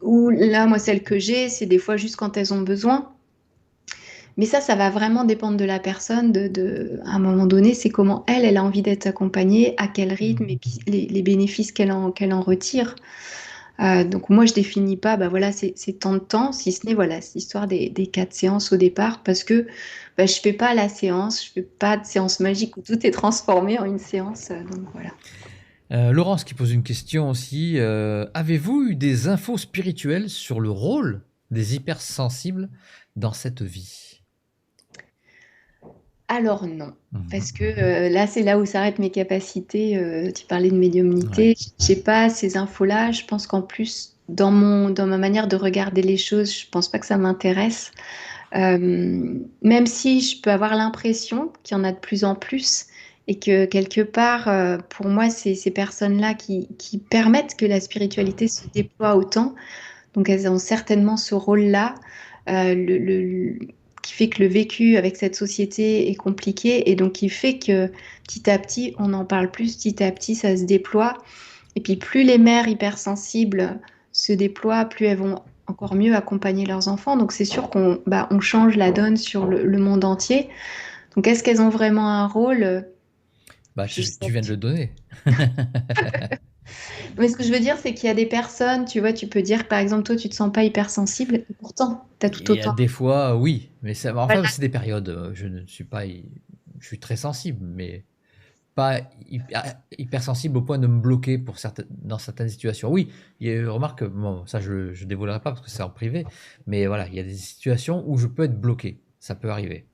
Ou là, moi, celle que j'ai, c'est des fois juste quand elles ont besoin. Mais ça va vraiment dépendre de la personne. À un moment donné, c'est comment elle a envie d'être accompagnée, à quel rythme, et puis les bénéfices qu'elle en retire. Donc moi, je définis pas, bah voilà, c'est tant de temps, si ce n'est voilà, cette histoire des 4 séances au départ, parce que bah, je fais pas la séance, je fais pas de séance magique où tout est transformé en une séance. Donc voilà. Laurence qui pose une question aussi. Avez-vous eu des infos spirituelles sur le rôle des hypersensibles dans cette vie? Alors non, parce que là, c'est là où s'arrêtent mes capacités. Tu parlais de médiumnité, j'ai pas ces infos-là. Je pense qu'en plus, dans ma manière de regarder les choses, je pense pas que ça m'intéresse. Même si je peux avoir l'impression qu'il y en a de plus en plus et que quelque part, pour moi, c'est ces personnes-là qui permettent que la spiritualité se déploie autant. Donc elles ont certainement ce rôle-là. Qui fait que le vécu avec cette société est compliqué et donc qui fait que petit à petit, on en parle plus, petit à petit, ça se déploie. Et puis plus les mères hypersensibles se déploient, plus elles vont encore mieux accompagner leurs enfants. Donc c'est sûr on change la donne sur le monde entier. Donc est-ce qu'elles ont vraiment un rôle? Bah, tu viens de le donner. Mais ce que je veux dire, c'est qu'il y a des personnes, tu vois, tu peux dire, par exemple, toi, tu te sens pas hypersensible, et pourtant, tu as tout Il y a autant. des fois, oui, mais enfin, Voilà. c'est des périodes. Je ne suis pas, je suis très sensible, mais pas hypersensible au point de me bloquer dans certaines situations. Oui, remarque, bon, ça je dévoilerai pas parce que c'est en privé, mais voilà, il y a des situations où je peux être bloqué, ça peut arriver.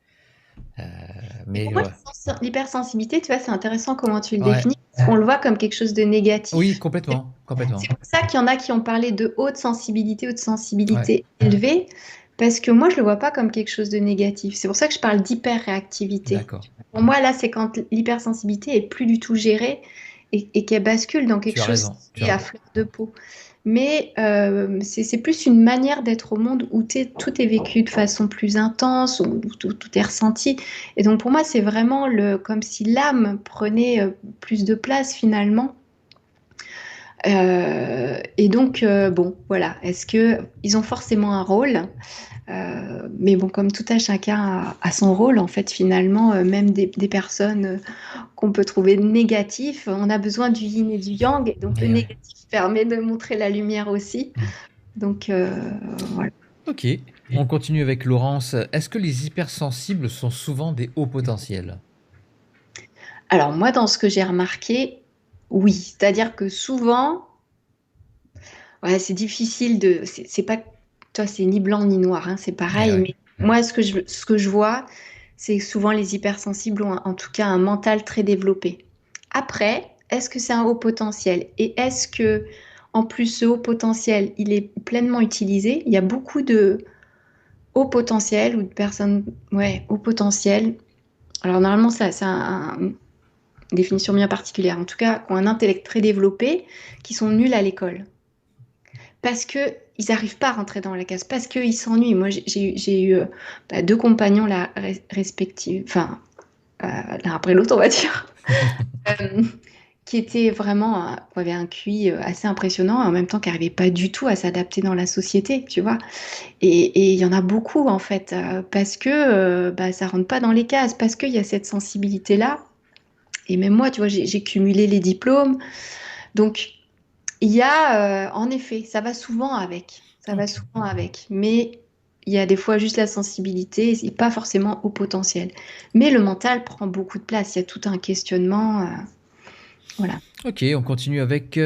Mais Pour moi, ouais. l'hypersensibilité, tu vois, c'est intéressant comment tu le Ouais. définis. Parce qu'on le voit comme quelque chose de négatif. Oui, complètement. C'est pour ça qu'il y en a qui ont parlé de haute sensibilité ou de sensibilité élevée, parce que moi, je le vois pas comme quelque chose de négatif. C'est pour ça que je parle d'hyperréactivité. D'accord. Pour moi, là, c'est quand l'hypersensibilité est plus du tout gérée et qu'elle bascule dans quelque Tu as chose raison. qui est à fleur de peau. Mais c'est plus une manière d'être au monde où tout est vécu de façon plus intense, où tout est ressenti. Et donc pour moi, c'est vraiment comme si l'âme prenait plus de place finalement. Et donc, bon, voilà, est-ce qu'ils ont forcément un rôle? Mais bon, comme tout à chacun a son rôle, en fait, finalement, même des personnes qu'on peut trouver négatifs, on a besoin du yin et du yang, et donc le négatif permet de montrer la lumière aussi. Donc, voilà. Ok, on continue avec Laurence. Est-ce que les hypersensibles sont souvent des hauts potentiels? Alors, moi, dans ce que j'ai remarqué, oui. C'est-à-dire que souvent, ouais, c'est difficile c'est pas. Toi, c'est ni blanc ni noir, hein, c'est pareil. Mais moi, ce que je vois, c'est que souvent les hypersensibles ont en tout cas un mental très développé. Après, est-ce que c'est un haut potentiel? Et est-ce que, en plus, ce haut potentiel, il est pleinement utilisé? Il y a beaucoup de hauts potentiels ou de personnes, ouais, haut potentiel. Alors, normalement, ça a une définition bien particulière. En tout cas, qui ont un intellect très développé, qui sont nuls à l'école. Parce qu'ils n'arrivent pas à rentrer dans la case, parce qu'ils s'ennuient. Moi, j'ai eu 2 compagnons là, respectifs, enfin, l'un après l'autre, on va dire, qui étaient vraiment, qui avaient un QI assez impressionnant, et en même temps qui n'arrivaient pas du tout à s'adapter dans la société, tu vois. Et il y en a beaucoup, en fait, parce que ça ne rentre pas dans les cases, parce qu'il y a cette sensibilité-là. Et même moi, tu vois, j'ai cumulé les diplômes. Donc, il y a, en effet, ça va souvent avec. Ça va souvent avec. Mais il y a des fois juste la sensibilité et pas forcément au potentiel. Mais le mental prend beaucoup de place. Il y a tout un questionnement. Voilà. Ok, on continue avec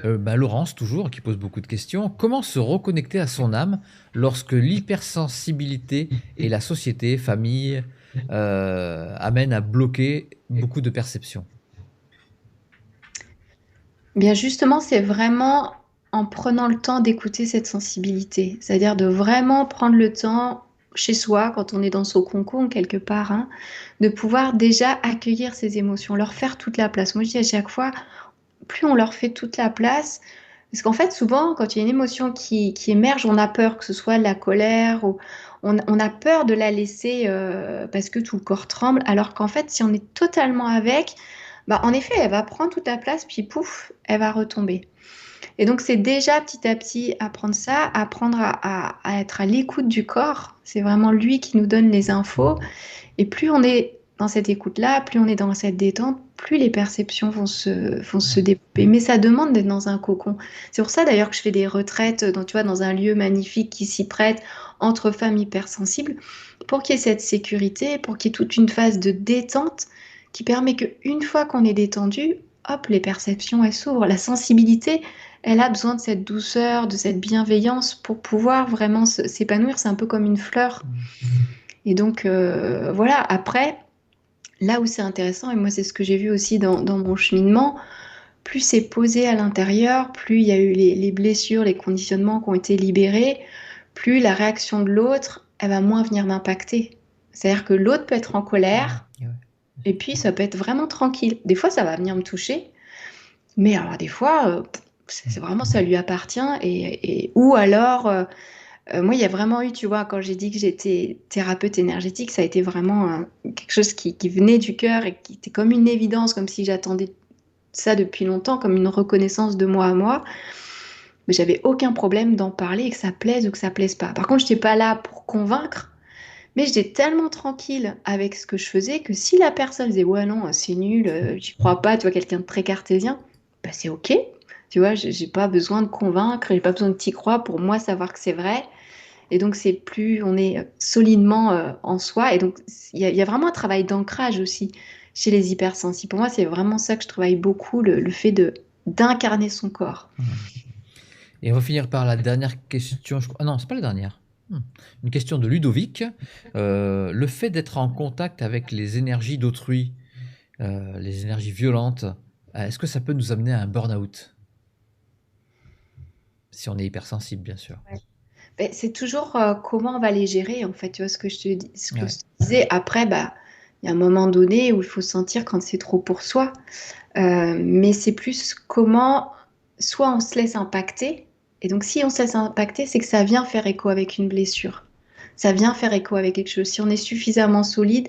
Laurence, toujours, qui pose beaucoup de questions. Comment se reconnecter à son âme lorsque l'hypersensibilité et la société, famille, amènent à bloquer beaucoup de perceptions? Bien justement, c'est vraiment en prenant le temps d'écouter cette sensibilité, c'est-à-dire de vraiment prendre le temps chez soi, quand on est dans son cocon quelque part, hein, de pouvoir déjà accueillir ces émotions, leur faire toute la place. Moi, je dis à chaque fois, plus on leur fait toute la place, parce qu'en fait, souvent, quand il y a une émotion qui émerge, on a peur, que ce soit la colère, ou on a peur de la laisser parce que tout le corps tremble, alors qu'en fait, si on est totalement avec, bah, en effet, elle va prendre toute la place, puis pouf, elle va retomber. Et donc, c'est déjà petit à petit apprendre ça, apprendre à être à l'écoute du corps. C'est vraiment lui qui nous donne les infos. Et plus on est dans cette écoute-là, plus on est dans cette détente, plus les perceptions vont se développer. Mais ça demande d'être dans un cocon. C'est pour ça d'ailleurs que je fais des retraites tu vois, dans un lieu magnifique qui s'y prête entre femmes hypersensibles, pour qu'il y ait cette sécurité, pour qu'il y ait toute une phase de détente qui permet qu'une fois qu'on est détendu, hop, les perceptions, elles s'ouvrent. La sensibilité, elle a besoin de cette douceur, de cette bienveillance pour pouvoir vraiment s'épanouir. C'est un peu comme une fleur. Et donc, voilà, après, là où c'est intéressant, et moi c'est ce que j'ai vu aussi dans mon cheminement, plus c'est posé à l'intérieur, plus il y a eu les blessures, les conditionnements qui ont été libérés, plus la réaction de l'autre, elle va moins venir m'impacter. C'est-à-dire que l'autre peut être en colère, et puis ça peut être vraiment tranquille. Des fois, ça va venir me toucher, mais alors des fois, c'est vraiment, ça lui appartient, ou alors... moi, il y a vraiment eu, tu vois, quand j'ai dit que j'étais thérapeute énergétique, ça a été vraiment quelque chose qui venait du cœur et qui était comme une évidence, comme si j'attendais ça depuis longtemps, comme une reconnaissance de moi à moi. Mais j'avais aucun problème d'en parler et que ça plaise ou que ça plaise pas. Par contre, je n'étais pas là pour convaincre, mais j'étais tellement tranquille avec ce que je faisais que si la personne disait ouais, non, c'est nul, j'y crois pas, tu vois, quelqu'un de très cartésien, bah, c'est OK. Tu vois, j'ai pas besoin de convaincre, j'ai pas besoin que tu y crois pour moi savoir que c'est vrai. Et donc, c'est plus on est solidement en soi. Et donc, il y a vraiment un travail d'ancrage aussi chez les hypersensibles. Pour moi, c'est vraiment ça que je travaille beaucoup, le fait d'incarner son corps. Et on va finir par la dernière question. Ah non, c'est pas la dernière. Une question de Ludovic. Le fait d'être en contact avec les énergies d'autrui, les énergies violentes, est-ce que ça peut nous amener à un burn-out? Si on est hypersensible, bien sûr. Ouais. Ben, c'est toujours comment on va les gérer, en fait. Tu vois ce que je te disais. Après, bah, il y a un moment donné où il faut sentir quand c'est trop pour soi. Mais c'est plus comment, soit on se laisse impacter. Et donc, si on se laisse impacter, c'est que ça vient faire écho avec une blessure. Ça vient faire écho avec quelque chose. Si on est suffisamment solide,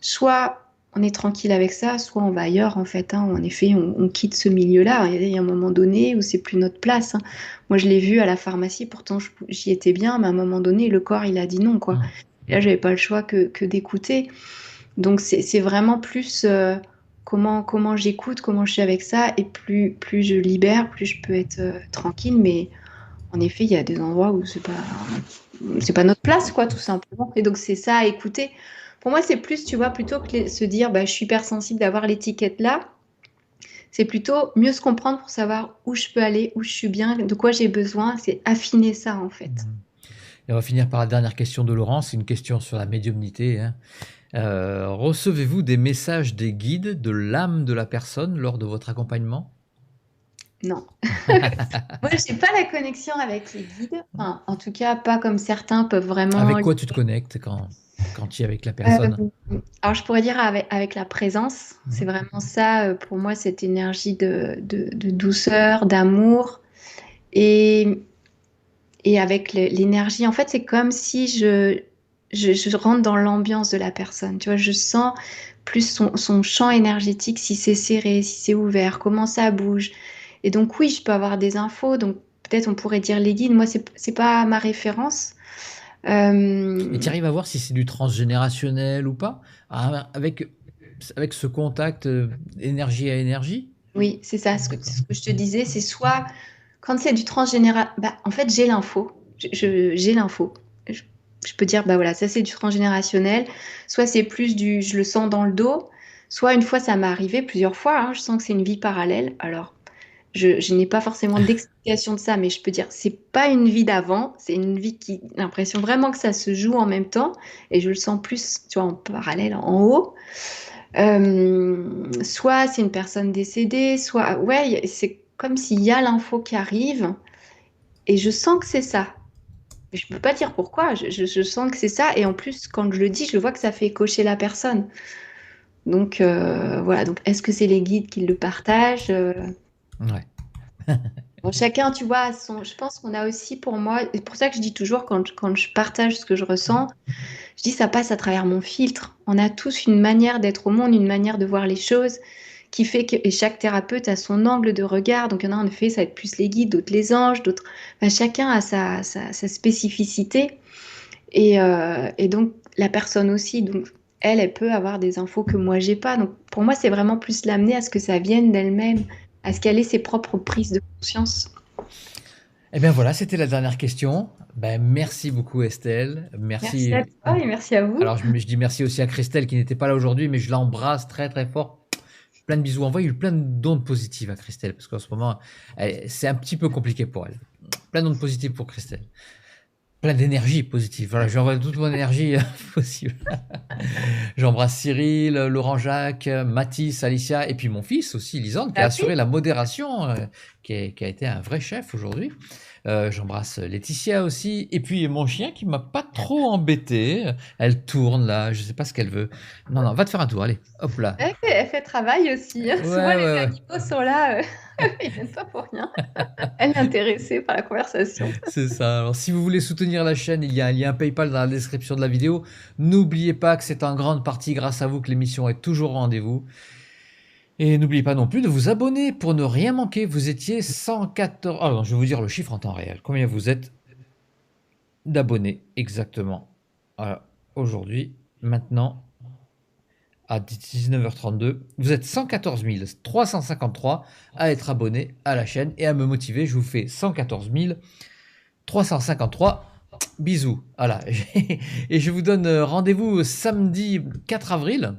soit on est tranquille avec ça, soit on va ailleurs, en fait. Hein. En effet, on quitte ce milieu-là. Il y a un moment donné où c'est plus notre place. Hein. Moi, je l'ai vu à la pharmacie, pourtant j'y étais bien, mais à un moment donné, le corps, il a dit non, quoi. Et là, j'avais pas le choix que d'écouter. Donc, c'est vraiment plus comment j'écoute, comment je suis avec ça, et plus je libère, plus je peux être tranquille. Mais en effet, il y a des endroits où c'est pas notre place, quoi, tout simplement. Et donc, c'est ça à écouter. Pour moi, c'est plus, tu vois, plutôt que se dire, bah, je suis hypersensible, d'avoir l'étiquette là, c'est plutôt mieux se comprendre pour savoir où je peux aller, où je suis bien, de quoi j'ai besoin. C'est affiner ça, en fait. Et on va finir par la dernière question de Laurent. C'est une question sur la médiumnité. Hein. Recevez-vous des messages des guides, de l'âme de la personne lors de votre accompagnement? Non. Moi, je n'ai pas la connexion avec les guides. Enfin, en tout cas, pas comme certains peuvent vraiment... Avec quoi tu te connectes quand tu es avec la personne? Alors, je pourrais dire avec la présence. C'est vraiment ça, pour moi, cette énergie de douceur, d'amour. Et avec l'énergie, en fait, c'est comme si je rentre dans l'ambiance de la personne. Tu vois, je sens plus son champ énergétique, si c'est serré, si c'est ouvert, comment ça bouge. Et donc, oui, je peux avoir des infos. Donc, peut-être on pourrait dire les guides. Moi, c'est pas ma référence. Et tu arrives à voir si c'est du transgénérationnel ou pas, avec ce contact énergie à énergie? Oui, c'est ça. Ce que je te disais, c'est soit quand c'est du transgénéral, bah, en fait, j'ai l'info. J'ai l'info. Je peux dire, bah voilà, ça c'est du transgénérationnel. Soit c'est plus je le sens dans le dos. Soit une fois, ça m'est arrivé plusieurs fois. Hein, je sens que c'est une vie parallèle. Alors, Je n'ai pas forcément d'explication de ça, mais je peux dire, c'est pas une vie d'avant, c'est une vie qui, j'ai l'impression vraiment que ça se joue en même temps, et je le sens plus, tu vois, en parallèle, en haut. Soit c'est une personne décédée, soit, ouais, c'est comme s'il y a l'info qui arrive, et je sens que c'est ça. Mais je peux pas dire pourquoi, je sens que c'est ça, et en plus, quand je le dis, je vois que ça fait cocher la personne. Donc, voilà, donc est-ce que c'est les guides qui le partagent? Ouais. Bon, chacun, tu vois, je pense qu'on a aussi pour moi, et c'est pour ça que je dis toujours quand je partage ce que je ressens, je dis ça passe à travers mon filtre. On a tous une manière d'être au monde, une manière de voir les choses qui fait que, et chaque thérapeute a son angle de regard. Donc il y en a en effet, ça va être plus les guides, d'autres les anges, d'autres. Enfin, chacun a sa spécificité. Et donc la personne aussi, donc elle peut avoir des infos que moi j'ai pas. Donc pour moi, c'est vraiment plus l'amener à ce que ça vienne d'elle-même, à ce qu'elle ait ses propres prises de conscience. Eh bien voilà, c'était la dernière question. Ben, merci beaucoup Estelle. Merci Merci. à toi et merci à vous. Alors je dis merci aussi à Christelle qui n'était pas là aujourd'hui, mais je l'embrasse très très fort. Plein de bisous. Envoyez plein d'ondes positives à Christelle, parce qu'en ce moment, c'est un petit peu compliqué pour elle. Plein d'ondes positives pour Christelle. Plein d'énergie positive. Voilà, j'envoie toute mon énergie possible. J'embrasse Cyril, Laurent Jacques, Mathis, Alicia, et puis mon fils aussi, Lisande, qui a assuré la modération, qui a été un vrai chef aujourd'hui. J'embrasse Laetitia aussi, et puis mon chien qui m'a pas trop embêté. Elle tourne là, je sais pas ce qu'elle veut. Non, non, va te faire un tour, allez, hop là. Elle fait travail aussi. Ouais, Souvent, les ouais. animaux sont là, ils viennent pas pour rien. Elle est intéressée par la conversation. C'est ça. Alors, si vous voulez soutenir la chaîne, il y a un lien PayPal dans la description de la vidéo. N'oubliez pas que c'est en grande partie grâce à vous que l'émission est toujours au rendez-vous. Et n'oubliez pas non plus de vous abonner pour ne rien manquer. Vous étiez 114... Ah non, je vais vous dire le chiffre en temps réel. Combien vous êtes d'abonnés exactement? Voilà. Aujourd'hui, maintenant, à 19h32, vous êtes 114 353 à être abonnés à la chaîne et à me motiver. Je vous fais 114 353 bisous. Voilà. Et je vous donne rendez-vous samedi 4 avril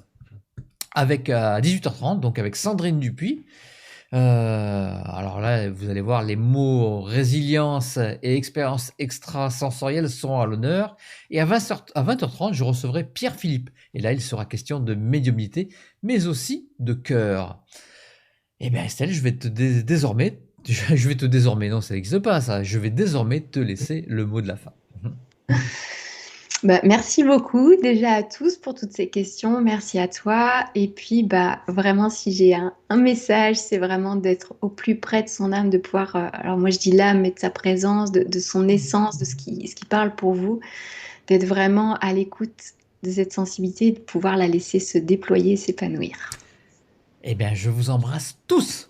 avec à 18h30, donc avec Sandrine Dupuis. Alors là, vous allez voir, les mots résilience et expérience extrasensorielle sont à l'honneur. Et à 20h30, je recevrai Pierre Philippe. Et là, il sera question de médiumnité, mais aussi de cœur. Eh bien, Estelle, je vais te désormais, non, ça n'existe pas, ça. Je vais désormais te laisser le mot de la fin. Bah, merci beaucoup déjà à tous pour toutes ces questions. Merci à toi. Et puis, bah, vraiment, si j'ai un message, c'est vraiment d'être au plus près de son âme, de pouvoir, alors moi je dis l'âme, mais de sa présence, de son essence, de ce qui parle pour vous, d'être vraiment à l'écoute de cette sensibilité et de pouvoir la laisser se déployer, s'épanouir. Eh bien, je vous embrasse tous.